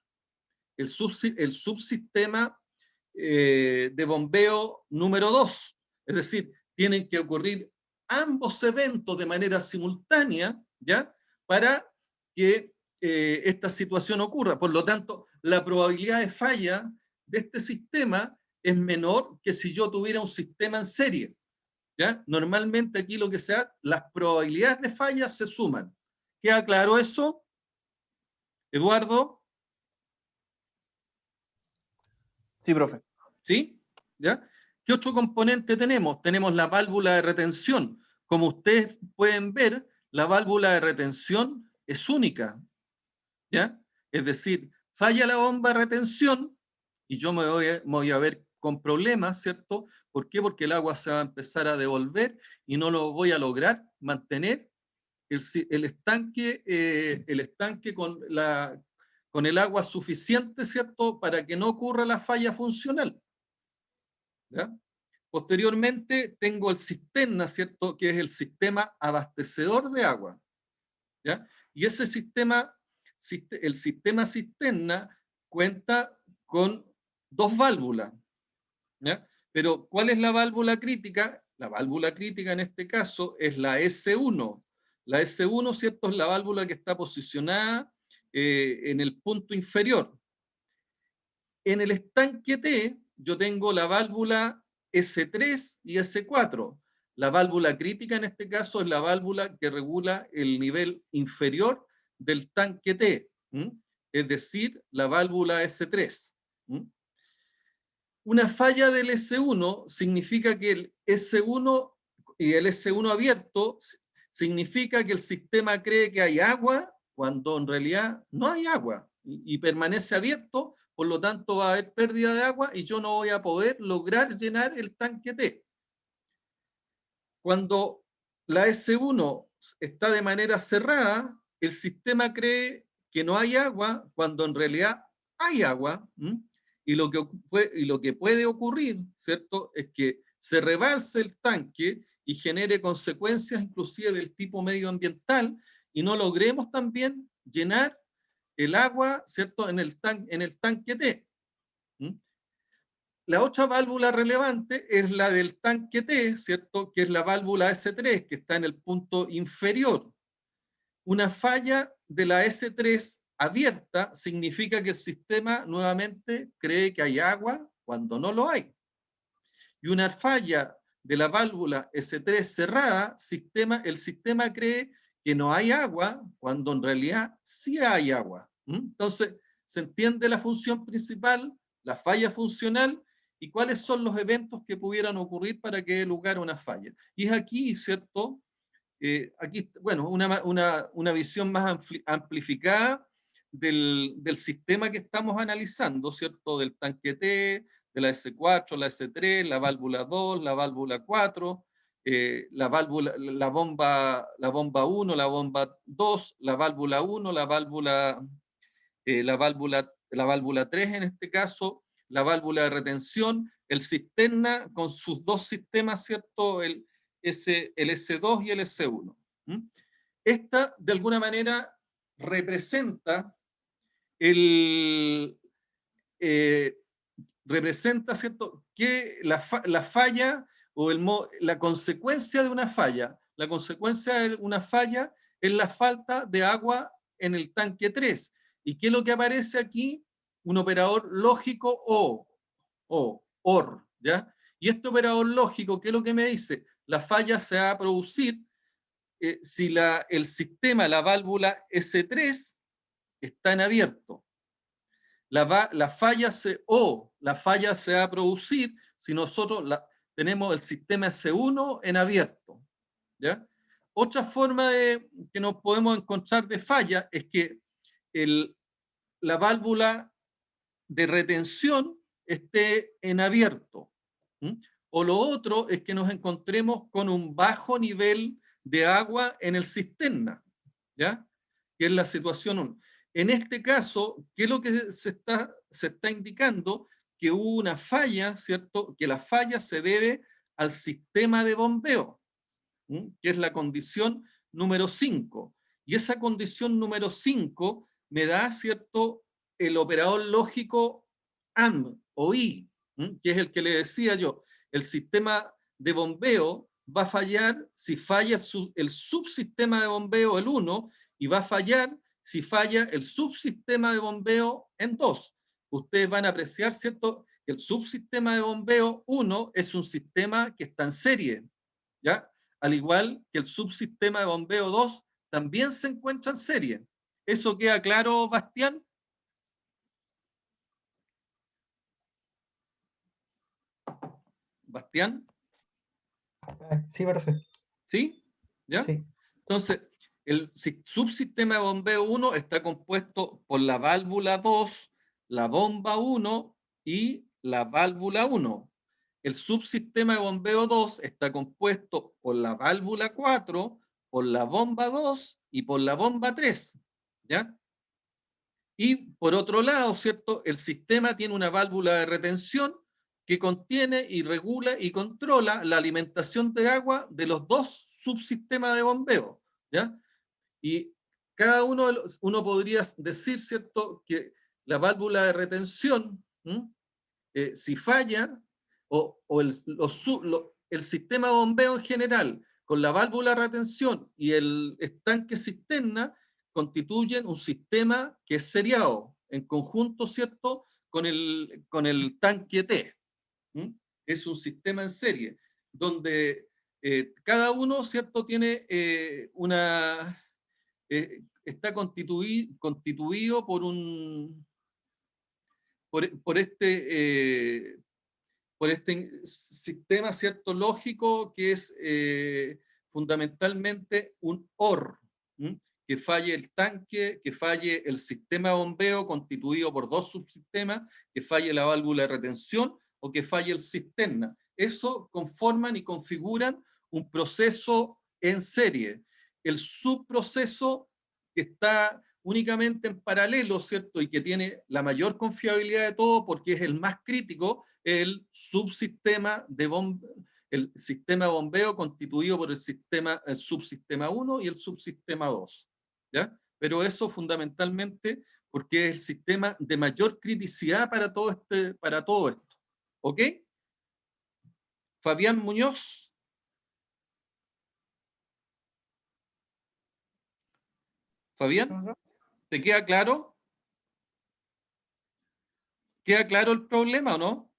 de bombeo número 2. Es decir, tienen que ocurrir ambos eventos de manera simultánea, ¿ya?, para que esta situación ocurra. Por lo tanto, la probabilidad de falla de este sistema es menor que si yo tuviera un sistema en serie, ¿ya? Normalmente aquí lo que se hace, las probabilidades de falla se suman. ¿Queda claro eso, Eduardo? Sí, profe. ¿Sí? ¿Ya? ¿Qué otro componente tenemos? Tenemos la válvula de retención. Como ustedes pueden ver, la válvula de retención es única, ¿ya? Es decir, falla la bomba de retención y yo me voy a ver con problemas, ¿cierto? ¿Por qué? Porque el agua se va a empezar a devolver y no lo voy a lograr mantener el estanque con el agua suficiente, ¿cierto? Para que no ocurra la falla funcional, ¿ya? Posteriormente tengo el cisterna, ¿cierto? Que es el sistema abastecedor de agua, ¿ya? Y ese sistema, el sistema cisterna, cuenta con dos válvulas, ¿ya? Pero ¿cuál es la válvula crítica? La válvula crítica en este caso es la S1. La S1, ¿cierto? Es la válvula que está posicionada en el punto inferior. En el estanque T, yo tengo la válvula S3 y S4. La válvula crítica en este caso es la válvula que regula el nivel inferior del tanque T, es decir, la válvula S3. Una falla del S1 significa que el S1 y el S1 abierto significa que el sistema cree que hay agua cuando en realidad no hay agua y permanece abierto, por lo tanto va a haber pérdida de agua y yo no voy a poder lograr llenar el tanque T. Cuando la S1 está de manera cerrada, el sistema cree que no hay agua cuando en realidad hay agua. Y lo que puede ocurrir, ¿cierto?, es que se rebalse el tanque y genere consecuencias inclusive del tipo medioambiental y no logremos también llenar el agua, ¿cierto?, en el tanque T. La otra válvula relevante es la del tanque T, ¿cierto?, que es la válvula S3, que está en el punto inferior. Una falla de la S3 abierta significa que el sistema nuevamente cree que hay agua cuando no lo hay. Y una falla de la válvula S3 cerrada, el sistema cree que no hay agua cuando en realidad sí hay agua. Entonces, se entiende la función principal, la falla funcional y cuáles son los eventos que pudieran ocurrir para que dé lugar a una falla. Y es aquí, ¿cierto? Aquí, bueno, una visión más amplificada del sistema que estamos analizando, ¿cierto? Del tanque T, de la S4, la S3, la válvula 2, la válvula 4, la bomba 1, la bomba 2, la válvula 1, la válvula 3 en este caso, la válvula de retención, el cisterna con sus dos sistemas, ¿cierto? El S2 y el S1. Esta, de alguna manera, representa ¿cierto?, que la falla o la consecuencia de una falla. La consecuencia de una falla es la falta de agua en el tanque 3. ¿Y qué es lo que aparece aquí? Un operador lógico OR, ¿ya? Y este operador lógico, ¿qué es lo que me dice? La falla se va a producir si el sistema, la válvula S3, está en abierto. La falla se va a producir si nosotros tenemos el sistema S1 en abierto, ¿ya? Otra forma que nos podemos encontrar de falla es que la válvula de retención esté en abierto. O lo otro es que nos encontremos con un bajo nivel de agua en el cisterna, ¿ya? Que es la situación 1. En este caso, ¿qué es lo que se está indicando? Que hubo una falla, ¿cierto? Que la falla se debe al sistema de bombeo, que es la condición número 5. Y esa condición número 5 me da, ¿cierto?, el operador lógico AND o I, que es el que le decía yo. El sistema de bombeo va a fallar si falla el subsistema de bombeo, el 1, y va a fallar si falla el subsistema de bombeo en 2. Ustedes van a apreciar, ¿cierto?, que el subsistema de bombeo 1 es un sistema que está en serie, ¿ya? Al igual que el subsistema de bombeo 2 también se encuentra en serie. ¿Eso queda claro, Bastián? Bastián, Sí, profe. ¿sí? ¿Ya? Sí. Entonces, el subsistema de bombeo 1 está compuesto por la válvula 2, la bomba 1 y la válvula 1. El subsistema de bombeo 2 está compuesto por la válvula 4, por la bomba 2 y por la bomba 3. ¿Ya? Y por otro lado, ¿cierto? El sistema tiene una válvula de retención que contiene y regula y controla la alimentación de agua de los dos subsistemas de bombeo, ¿ya? Y cada uno uno podría decir, ¿cierto?, que la válvula de retención, si falla, o el sistema de bombeo en general, con la válvula de retención y el estanque cisterna, constituyen un sistema que es seriado, en conjunto, ¿cierto?, con el tanque T. Es un sistema en serie, donde cada uno, ¿cierto?, tiene está constituido por este sistema, ¿cierto?, lógico, que es fundamentalmente un OR, que falle el tanque, que falle el sistema de bombeo constituido por dos subsistemas, que falle la válvula de retención o que falle el cisterna. Eso conforman y configuran un proceso en serie. El subproceso que está únicamente en paralelo, ¿cierto?, y que tiene la mayor confiabilidad de todo porque es el más crítico, el subsistema el sistema de bombeo constituido por el subsistema 1 y el subsistema 2. ¿Ya? Pero eso fundamentalmente porque es el sistema de mayor criticidad para todo esto. ¿Ok? Fabián Muñoz. Fabián, ¿te queda claro? ¿Queda claro el problema o no?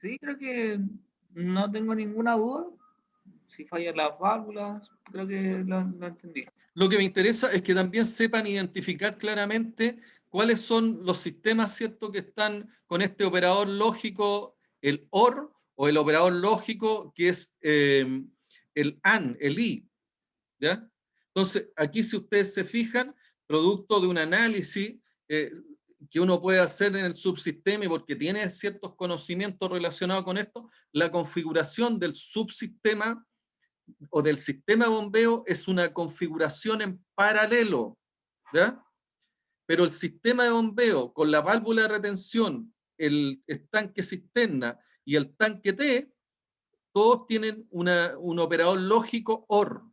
Sí, creo que no tengo ninguna duda. Si fallan las válvulas, creo que lo entendí. Lo que me interesa es que también sepan identificar claramente cuáles son los sistemas, ¿cierto?, que están con este operador lógico, el OR, o el operador lógico que es el AND, el I. ¿Ya? Entonces, aquí si ustedes se fijan, producto de un análisis que uno puede hacer en el subsistema y porque tiene ciertos conocimientos relacionados con esto, la configuración del subsistema o del sistema de bombeo es una configuración en paralelo, ¿ya? Pero el sistema de bombeo con la válvula de retención, el estanque cisterna y el tanque T, todos tienen un operador lógico OR,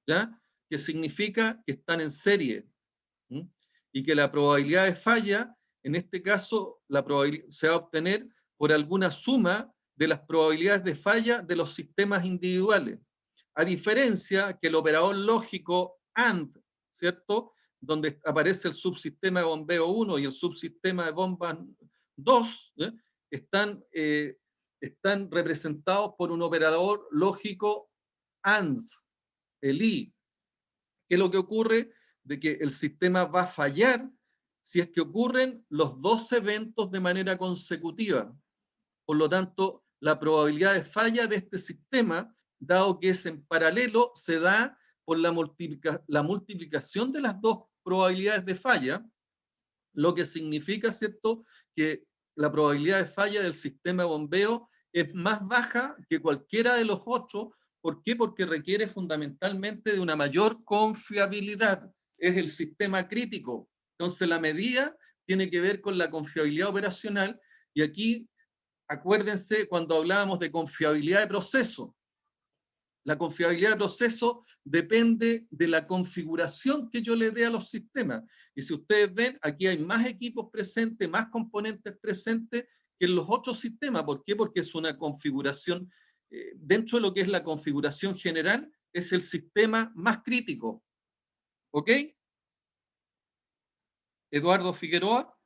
¿ya? Que significa que están en serie. Y que la probabilidad de falla, en este caso, se va a obtener por alguna suma de las probabilidades de falla de los sistemas individuales. A diferencia que el operador lógico AND, ¿cierto?, donde aparece el subsistema de bombeo 1 y el subsistema de bomba 2, están representados por un operador lógico AND, el I. ¿Qué es lo que ocurre? De que el sistema va a fallar si es que ocurren los dos eventos de manera consecutiva. Por lo tanto, la probabilidad de falla de este sistema, dado que es en paralelo, se da por la multiplicación de las dos probabilidades de falla, lo que significa, ¿cierto?, que la probabilidad de falla del sistema de bombeo es más baja que cualquiera de los otros. ¿Por qué? Porque requiere fundamentalmente de una mayor confiabilidad. Es el sistema crítico. Entonces, la medida tiene que ver con la confiabilidad operacional, y aquí acuérdense cuando hablábamos de confiabilidad de proceso. La confiabilidad de proceso depende de la configuración que yo le dé a los sistemas. Y si ustedes ven, aquí hay más equipos presentes, más componentes presentes que en los otros sistemas. ¿Por qué? Porque es una configuración, dentro de lo que es la configuración general, es el sistema más crítico. ¿Ok? Eduardo Figueroa.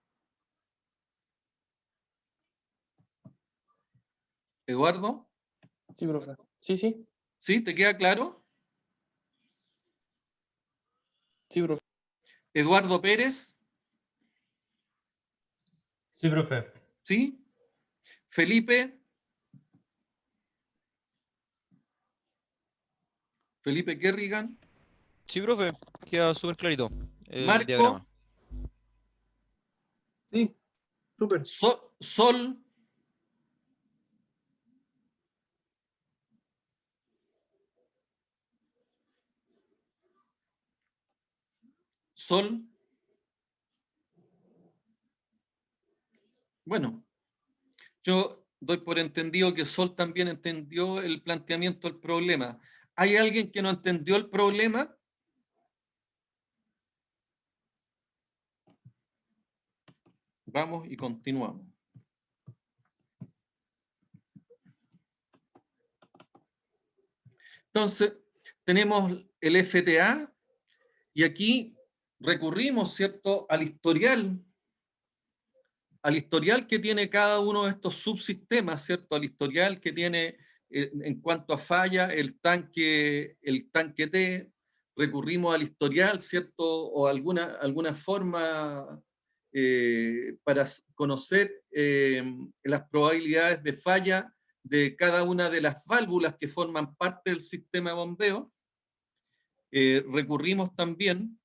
Eduardo. Sí, profe. Sí, sí. ¿Sí? ¿Te queda claro? Sí, profe. Eduardo Pérez. Sí, profe. ¿Sí? Felipe. Felipe Kerrigan. Sí, profe, queda súper clarito el Marco. diagrama. Sí, súper. Sol. Sol. Bueno, yo doy por entendido que Sol también entendió el planteamiento del problema. ¿Hay alguien que no entendió el problema? Vamos y continuamos. Entonces, tenemos el FTA y aquí recurrimos, ¿cierto?, al historial que tiene cada uno de estos subsistemas, ¿cierto?, al historial que tiene en cuanto a falla el tanque T, recurrimos al historial, ¿cierto?, o alguna forma para conocer las probabilidades de falla de cada una de las válvulas que forman parte del sistema de bombeo. Recurrimos también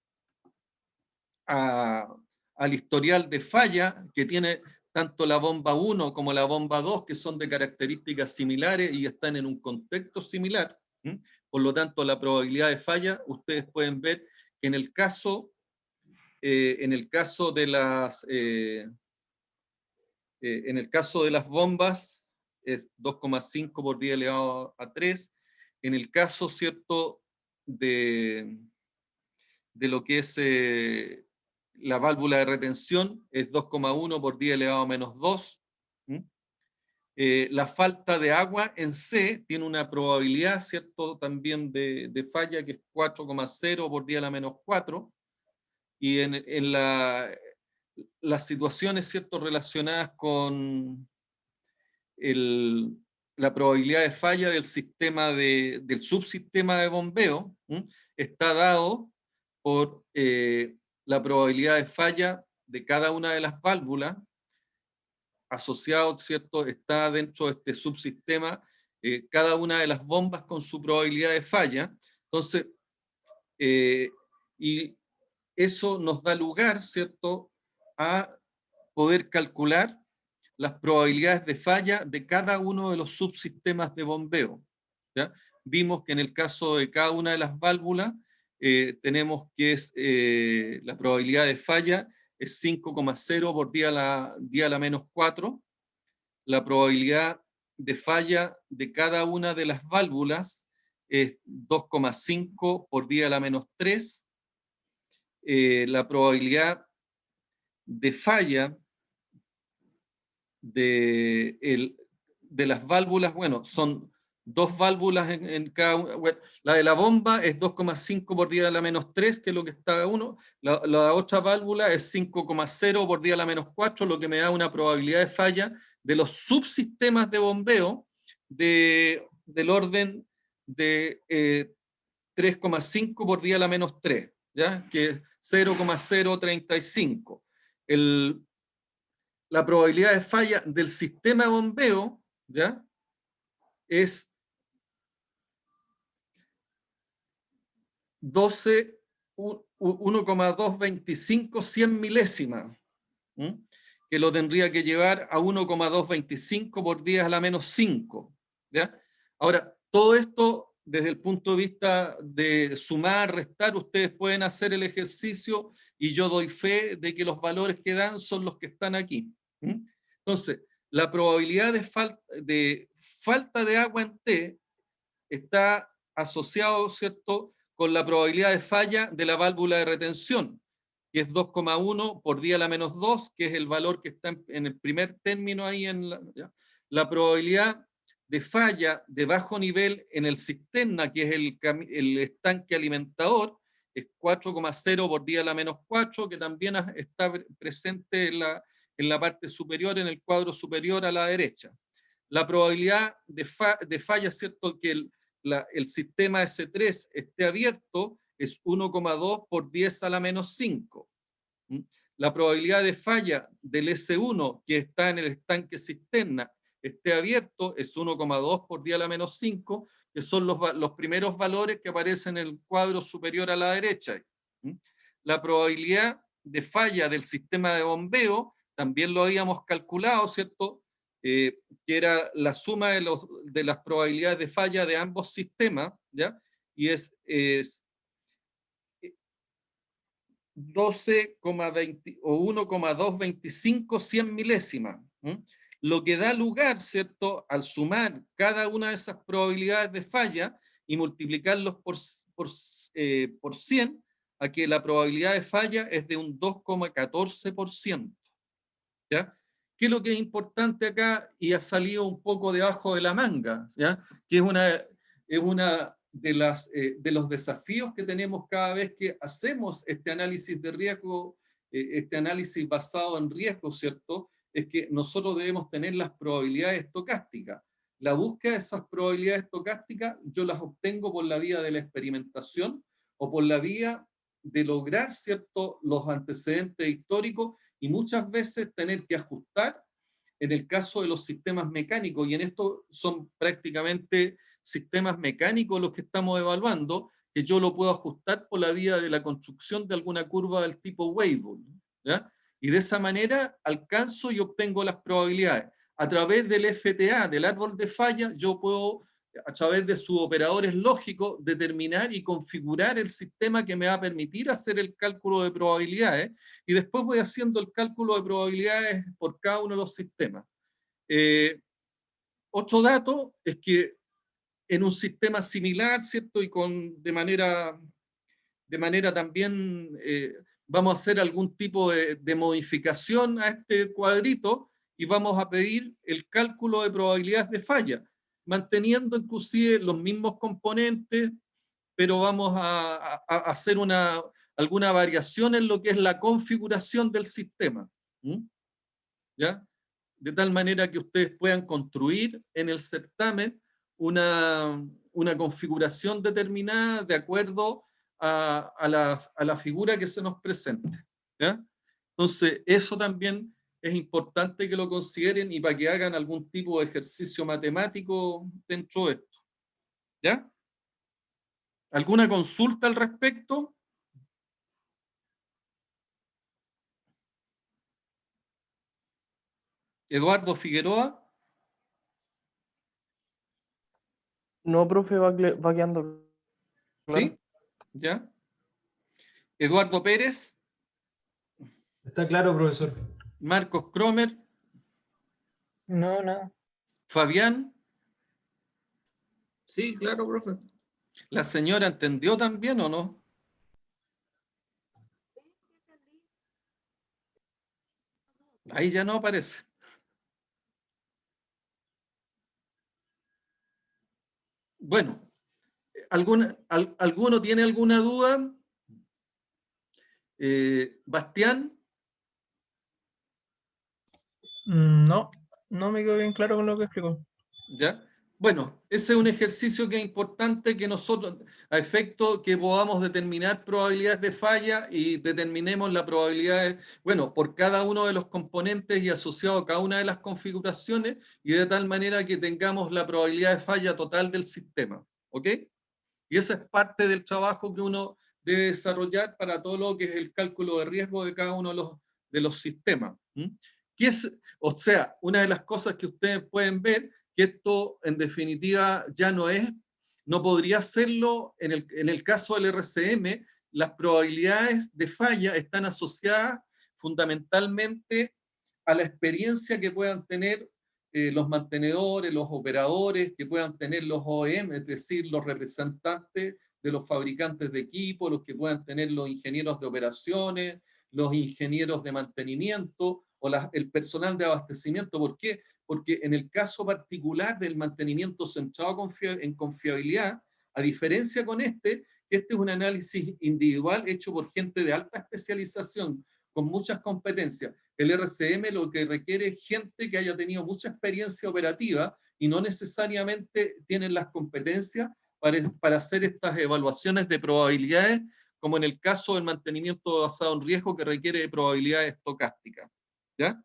al historial de falla que tiene tanto la bomba 1 como la bomba 2, que son de características similares y están en un contexto similar. Por lo tanto, la probabilidad de falla, ustedes pueden ver que en el caso de las bombas es 2,5 por 10 elevado a 3. En el caso, ¿cierto?, de lo que es la válvula de retención es 2,1 por 10 elevado a menos 2. La falta de agua en C tiene una probabilidad, ¿cierto?, también de falla que es 4,0 por 10 a la menos 4. Y en las situaciones, ¿cierto?, relacionadas con la probabilidad de falla del subsistema de bombeo, está dado por la probabilidad de falla de cada una de las válvulas asociado, ¿cierto?, está dentro de este subsistema, cada una de las bombas con su probabilidad de falla. Entonces, y eso nos da lugar, ¿cierto?, a poder calcular las probabilidades de falla de cada uno de los subsistemas de bombeo, ¿ya? Vimos que en el caso de cada una de las válvulas tenemos que la probabilidad de falla es 5,0 por 10 a la menos 4. La probabilidad de falla de cada una de las válvulas es 2,5 por 10 a la menos 3. La probabilidad de falla de las válvulas, bueno, son dos válvulas en cada una. Bueno, la de la bomba es 2,5 por 10 a la menos 3, que es lo que está uno. La otra válvula es 5,0 por 10 a la menos 4, lo que me da una probabilidad de falla de los subsistemas de bombeo del orden de 3,5 por 10 a la menos 3, ¿ya? Que es 0,035. La probabilidad de falla del sistema de bombeo, ¿ya?, es 1,225 100 milésimas, que lo tendría que llevar a 1,225 por 10 a la menos 5, ¿ya? Ahora, todo esto, desde el punto de vista de sumar, restar, ustedes pueden hacer el ejercicio y yo doy fe de que los valores que dan son los que están aquí. Entonces, la probabilidad de falta de agua en T está asociado, ¿cierto?, con la probabilidad de falla de la válvula de retención, que es 2,1 por 10 a la menos 2, que es el valor que está en el primer término ahí. La probabilidad de falla de bajo nivel en el cisterna, que es el estanque alimentador, es 4,0 por 10 a la menos 4, que también está presente en la parte superior, en el cuadro superior a la derecha. La probabilidad de falla, ¿cierto?, que el sistema S3 esté abierto es 1,2 por 10 a la menos 5. La probabilidad de falla del S1 que está en el estanque cisterna esté abierto, es 1,2 por 10 a la menos 5, que son los primeros valores que aparecen en el cuadro superior a la derecha. La probabilidad de falla del sistema de bombeo, también lo habíamos calculado, ¿cierto? Que era la suma de las probabilidades de falla de ambos sistemas, ¿ya? Y es 12,20 o 1,225 100 milésimas. Lo que da lugar, ¿cierto?, al sumar cada una de esas probabilidades de falla y multiplicarlos por 100, a que la probabilidad de falla es de un 2,14%. ¿Ya? ¿Qué es lo que es importante acá? Y ha salido un poco debajo de la manga, ¿ya? Que es una de los desafíos que tenemos cada vez que hacemos este análisis de riesgo, este análisis basado en riesgo, ¿cierto? Es que nosotros debemos tener las probabilidades estocásticas. La búsqueda de esas probabilidades estocásticas yo las obtengo por la vía de la experimentación o por la vía de lograr, ¿cierto?, los antecedentes históricos y muchas veces tener que ajustar en el caso de los sistemas mecánicos, y en esto son prácticamente sistemas mecánicos los que estamos evaluando, que yo lo puedo ajustar por la vía de la construcción de alguna curva del tipo Weibull, ¿ya? Y de esa manera alcanzo y obtengo las probabilidades. A través del FTA, del árbol de falla, yo puedo, a través de sus operadores lógicos, determinar y configurar el sistema que me va a permitir hacer el cálculo de probabilidades, y después voy haciendo el cálculo de probabilidades por cada uno de los sistemas. Otro dato es que en un sistema similar, ¿cierto? Y de manera también vamos a hacer algún tipo de modificación a este cuadrito y vamos a pedir el cálculo de probabilidades de falla, manteniendo inclusive los mismos componentes, pero vamos a hacer alguna variación en lo que es la configuración del sistema. ¿Ya? De tal manera que ustedes puedan construir en el certamen una configuración determinada de acuerdo a la figura que se nos presente. ¿Ya? Entonces, eso también es importante que lo consideren y para que hagan algún tipo de ejercicio matemático dentro de esto. ¿Ya? ¿Alguna consulta al respecto? Eduardo Figueroa. No, profe, va quedando claro. ¿Sí? ¿Ya? Eduardo Pérez. Está claro, profesor. Marcos Cromer. No, nada. Fabián. Sí, claro, profe. ¿La señora entendió también o no? Ahí ya no aparece. Bueno, ¿alguno tiene alguna duda? Bastián. No, no me quedó bien claro con lo que explicó. ¿Ya? Bueno, ese es un ejercicio que es importante que nosotros, a efecto que podamos determinar probabilidades de falla y determinemos la probabilidad, bueno, por cada uno de los componentes y asociado a cada una de las configuraciones, y de tal manera que tengamos la probabilidad de falla total del sistema. ¿Ok? Y esa es parte del trabajo que uno debe desarrollar para todo lo que es el cálculo de riesgo de cada uno de los sistemas. ¿Qué es? O sea, una de las cosas que ustedes pueden ver, que esto en definitiva ya no podría serlo en el caso del RCM, las probabilidades de falla están asociadas fundamentalmente a la experiencia que puedan tener los mantenedores, los operadores, que puedan tener los OEM, es decir, los representantes de los fabricantes de equipo, los que puedan tener los ingenieros de operaciones, los ingenieros de mantenimiento o el personal de abastecimiento. ¿Por qué? Porque en el caso particular del mantenimiento centrado en confiabilidad, a diferencia con este es un análisis individual hecho por gente de alta especialización, con muchas competencias. El RCM lo que requiere es gente que haya tenido mucha experiencia operativa y no necesariamente tienen las competencias para hacer estas evaluaciones de probabilidades, como en el caso del mantenimiento basado en riesgo que requiere de probabilidades estocásticas. ¿Ya?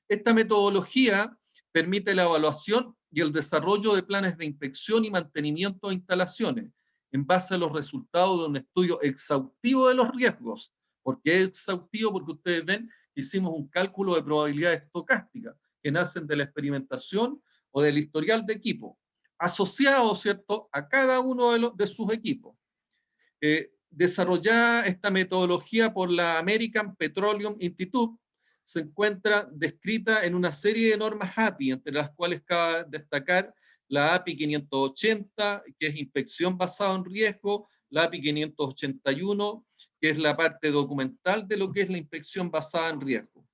Esta metodología permite la evaluación y el desarrollo de planes de inspección y mantenimiento de instalaciones en base a los resultados de un estudio exhaustivo de los riesgos. ¿Por qué exhaustivo? Porque ustedes ven que hicimos un cálculo de probabilidades estocásticas que nacen de la experimentación o del historial de equipo, asociado, ¿cierto?, a cada uno de sus equipos. Desarrollada esta metodología por la American Petroleum Institute, se encuentra descrita en una serie de normas API, entre las cuales cabe destacar la API 580, que es inspección basada en riesgo, la API 581, que es la parte documental de lo que es la inspección basada en riesgo.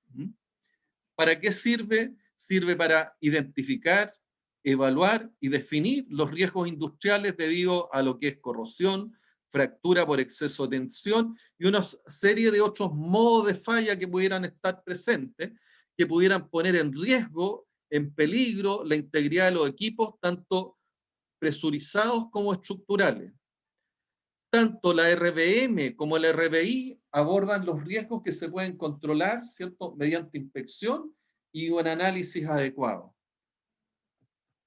¿Para qué sirve? Sirve para identificar, evaluar y definir los riesgos industriales debido a lo que es corrosión, fractura por exceso de tensión y una serie de otros modos de falla que pudieran estar presentes, que pudieran poner en riesgo, en peligro, la integridad de los equipos, tanto presurizados como estructurales. Tanto la RBM como la RBI abordan los riesgos que se pueden controlar, ¿cierto?, mediante inspección y un análisis adecuado.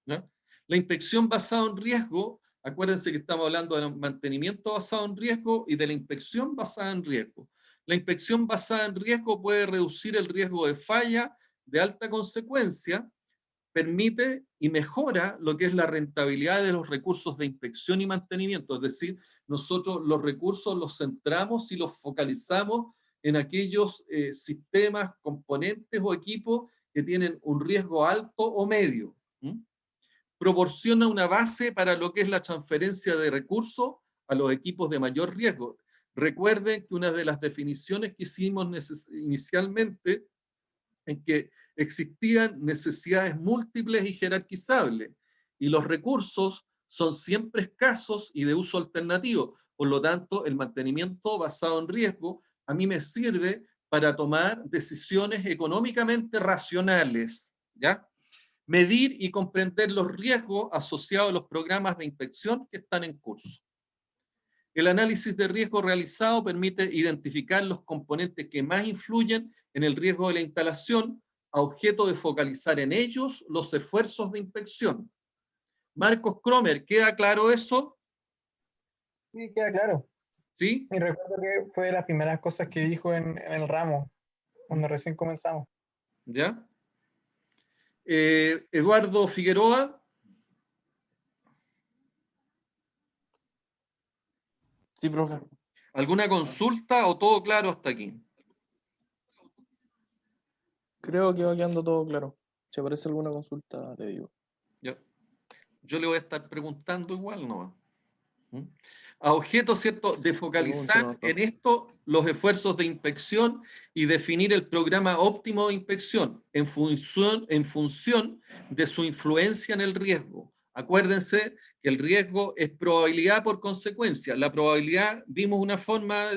¿No? La inspección basada en riesgo, acuérdense que estamos hablando del mantenimiento basado en riesgo y de la inspección basada en riesgo. La inspección basada en riesgo puede reducir el riesgo de falla de alta consecuencia, permite y mejora lo que es la rentabilidad de los recursos de inspección y mantenimiento, es decir, nosotros los recursos los centramos y los focalizamos en aquellos sistemas, componentes o equipos que tienen un riesgo alto o medio. Proporciona una base para lo que es la transferencia de recursos a los equipos de mayor riesgo. Recuerden que una de las definiciones que hicimos inicialmente en que existían necesidades múltiples y jerarquizables, y los recursos son siempre escasos y de uso alternativo. Por lo tanto, el mantenimiento basado en riesgo a mí me sirve para tomar decisiones económicamente racionales, ¿ya? Medir y comprender los riesgos asociados a los programas de inspección que están en curso. El análisis de riesgo realizado permite identificar los componentes que más influyen en el riesgo de la instalación, a objeto de focalizar en ellos los esfuerzos de inspección. Marcos Cromer, ¿queda claro eso? Sí, queda claro. ¿Sí? Y recuerdo que fue de las primeras cosas que dijo en el ramo, cuando recién comenzamos. ¿Ya? Eduardo Figueroa. Sí, profe. ¿Alguna consulta o todo claro hasta aquí? Creo que va quedando todo claro. Si aparece alguna consulta, le digo. Ya. Yo le voy a estar preguntando igual, ¿no? A objeto, ¿cierto?, de focalizar en esto los esfuerzos de inspección y definir el programa óptimo de inspección en función de su influencia en el riesgo. Acuérdense que el riesgo es probabilidad por consecuencia. La probabilidad vimos una forma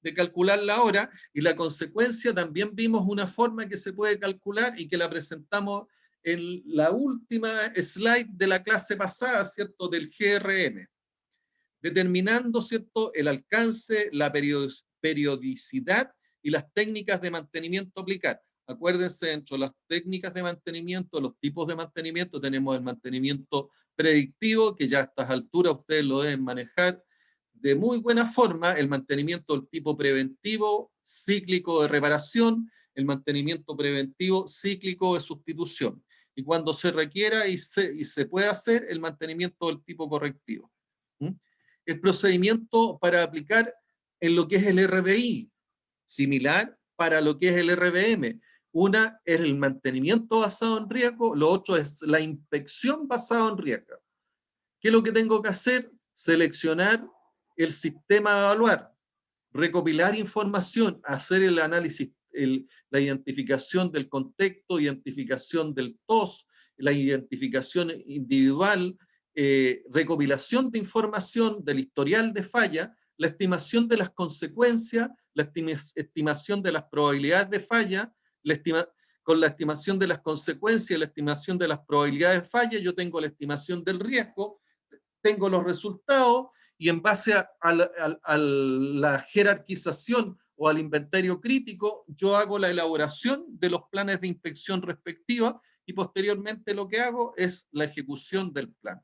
de calcularla ahora y la consecuencia también vimos una forma que se puede calcular y que la presentamos en la última slide de la clase pasada, ¿cierto?, del GRM. Determinando, ¿cierto?, el alcance, la periodicidad y las técnicas de mantenimiento a aplicar. Acuérdense, dentro de las técnicas de mantenimiento, los tipos de mantenimiento, tenemos el mantenimiento predictivo, que ya a estas alturas ustedes lo deben manejar de muy buena forma, el mantenimiento del tipo preventivo, cíclico de reparación, el mantenimiento preventivo, cíclico de sustitución. Y cuando se requiera y se puede hacer, el mantenimiento del tipo correctivo. El procedimiento para aplicar en lo que es el RBI, similar para lo que es el RBM. Una es el mantenimiento basado en riesgo, lo otro es la inspección basada en riesgo. ¿Qué es lo que tengo que hacer? Seleccionar el sistema a evaluar, recopilar información, hacer el análisis, la identificación del contexto, identificación del TOS, la identificación individual, recopilación de información del historial de falla, la estimación de las consecuencias, la estimación de las probabilidades de falla, con la estimación de las consecuencias, la estimación de las probabilidades de falla, yo tengo la estimación del riesgo, tengo los resultados y en base a la jerarquización o al inventario crítico, yo hago la elaboración de los planes de inspección respectiva y posteriormente lo que hago es la ejecución del plan.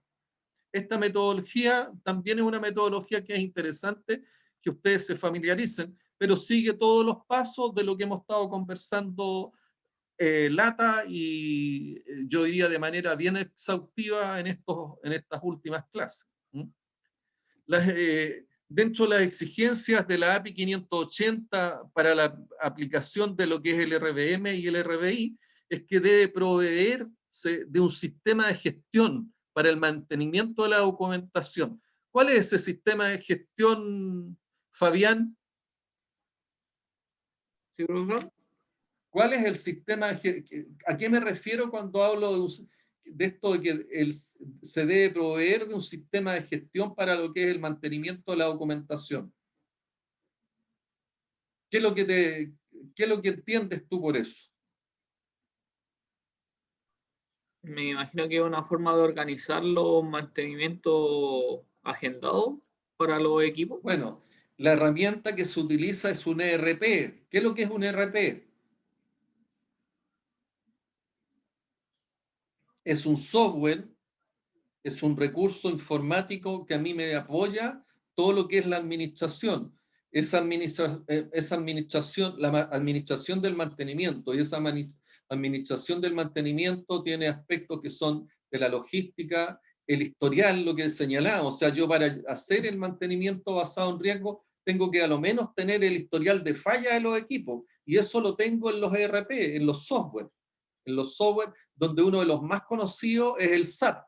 Esta metodología también es una metodología que es interesante que ustedes se familiaricen, pero sigue todos los pasos de lo que hemos estado conversando Lata y yo diría de manera bien exhaustiva en estas últimas clases. Dentro de las exigencias de la API 580 para la aplicación de lo que es el RVM y el RVI, es que debe proveerse de un sistema de gestión para el mantenimiento de la documentación. ¿Cuál es ese sistema de gestión, Fabián? ¿Sí, profesor? ¿Cuál es el sistema? ¿A qué me refiero cuando hablo de esto de que se debe proveer de un sistema de gestión para lo que es el mantenimiento de la documentación? ¿Qué es lo que entiendes tú por eso? Me imagino que es una forma de organizar los mantenimientos agendados para los equipos. Bueno, la herramienta que se utiliza es un ERP. ¿Qué es lo que es un ERP? Es un software, es un recurso informático que a mí me apoya todo lo que es la administración. Esa administración, la administración del mantenimiento, y esa administración del mantenimiento tiene aspectos que son de la logística, el historial, lo que señalamos. O sea, yo para hacer el mantenimiento basado en riesgo, tengo que a lo menos tener el historial de falla de los equipos, y eso lo tengo en los ERP, en los software. En los software, donde uno de los más conocidos es el SAP.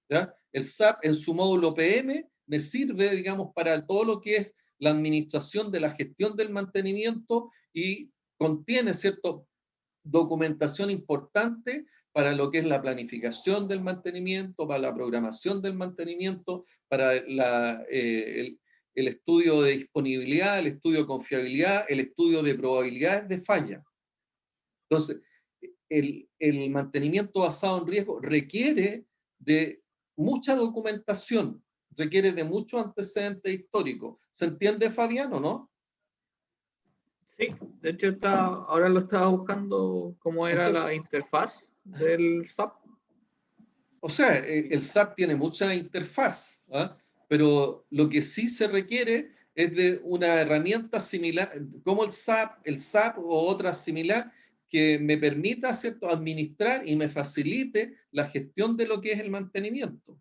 ¿Ya? El SAP en su módulo PM me sirve, digamos, para todo lo que es la administración de la gestión del mantenimiento y contiene cierta documentación importante para lo que es la planificación del mantenimiento, para la programación del mantenimiento, para el estudio de disponibilidad, el estudio de confiabilidad, el estudio de probabilidades de falla. Entonces, el mantenimiento basado en riesgo requiere de mucha documentación, requiere de mucho antecedente histórico. ¿Se entiende, Fabián, o no? Sí, de hecho ahora lo estaba buscando cómo era la interfaz del SAP. O sea, el SAP tiene mucha interfaz, ¿ah? Pero lo que sí se requiere es de una herramienta similar, como el SAP o otra similar, que me permita, ¿cierto?, administrar y me facilite la gestión de lo que es el mantenimiento.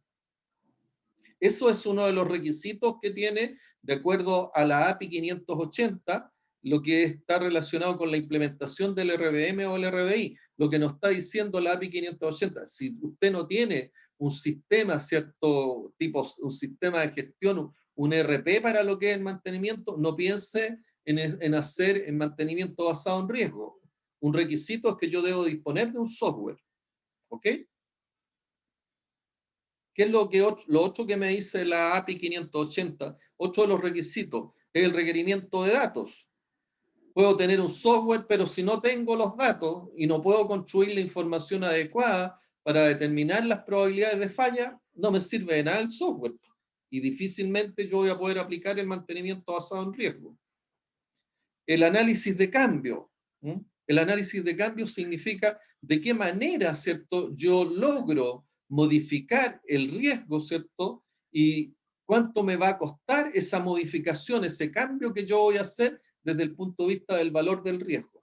Eso es uno de los requisitos que tiene, de acuerdo a la API 580, lo que está relacionado con la implementación del RVM o el RVI. Lo que nos está diciendo la API 580, si usted no tiene un sistema, cierto tipo, un sistema de gestión, un ERP para lo que es el mantenimiento, no piense en hacer el mantenimiento basado en riesgo. Un requisito es que yo debo disponer de un software. ¿Ok? ¿Qué es lo otro que me dice la API 580? Otro de los requisitos es el requerimiento de datos. Puedo tener un software, pero si no tengo los datos y no puedo construir la información adecuada para determinar las probabilidades de falla, no me sirve de nada el software. Y difícilmente yo voy a poder aplicar el mantenimiento basado en riesgo. El análisis de cambio. El análisis de cambio significa de qué manera, ¿cierto?, yo logro modificar el riesgo, ¿cierto? Y cuánto me va a costar esa modificación, ese cambio que yo voy a hacer desde el punto de vista del valor del riesgo.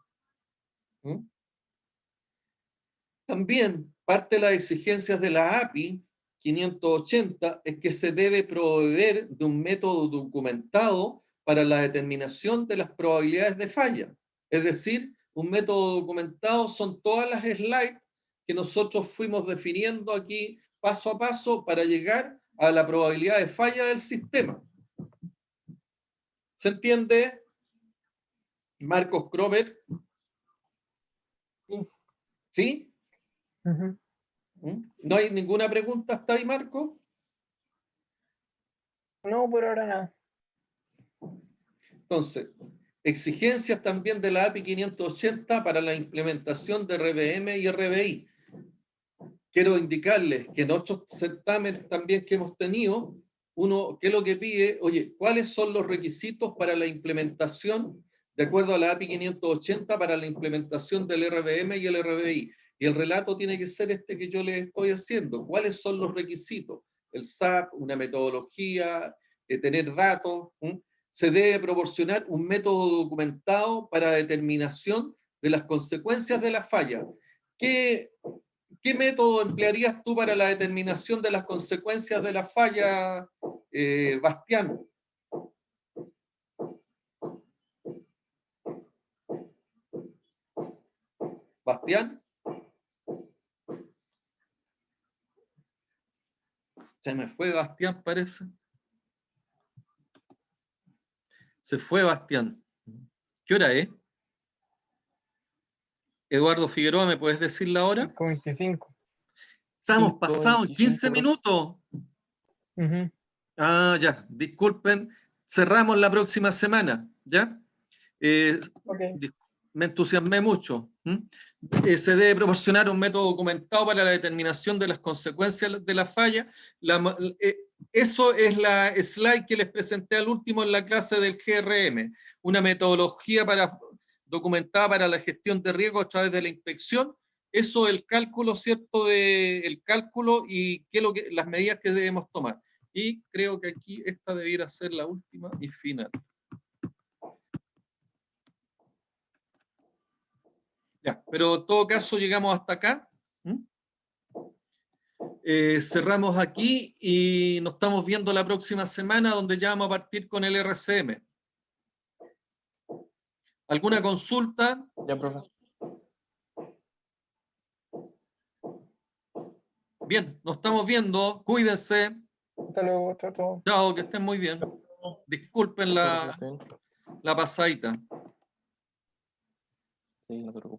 También parte de las exigencias de la API 580 es que se debe proveer de un método documentado para la determinación de las probabilidades de falla. Es decir, un método documentado son todas las slides que nosotros fuimos definiendo aquí paso a paso para llegar a la probabilidad de falla del sistema. ¿Se entiende, Marcos Kromer? ¿Sí? ¿No hay ninguna pregunta hasta ahí, Marco? No, por ahora nada. Entonces, exigencias también de la API 580 para la implementación de RVM y RVI. Quiero indicarles que en otros certámenes también que hemos tenido, ¿qué es lo que pide? Oye, ¿cuáles son los requisitos para la implementación, de acuerdo a la API 580, para la implementación del RBM y el RBI? Y el relato tiene que ser este que yo les estoy haciendo. ¿Cuáles son los requisitos? El SAP, una metodología, tener datos. Se debe proporcionar un método documentado para determinación de las consecuencias de la falla. ¿Qué método emplearías tú para la determinación de las consecuencias de la falla, Bastián? ¿Bastián? Se me fue Bastián, parece. Se fue Bastián. ¿Qué hora es? Eduardo Figueroa, ¿me puedes decir la hora? 5:25. Estamos 5:25, pasados 15 profe. minutos. Ujú. Ah, ya, disculpen. Cerramos la próxima semana, ¿ya? Ok. Me entusiasmé mucho. Se debe proporcionar un método documentado para la determinación de las consecuencias de la falla. Eso es la slide que les presenté al último en la clase del GRM, una metodología documentada para la gestión de riesgo a través de la inspección. Eso es el cálculo, ¿cierto? El cálculo y las medidas que debemos tomar. Y creo que aquí esta debiera ser la última y final. Ya, pero en todo caso llegamos hasta acá. Cerramos aquí y nos estamos viendo la próxima semana, donde ya vamos a partir con el RCM. ¿Alguna consulta? Ya, profe. Bien, nos estamos viendo. Cuídense. Hasta luego. Chao, chao. Chao, que estén muy bien. Disculpen Chao, profe, que esté bien. la pasadita. Sí, no se preocupe.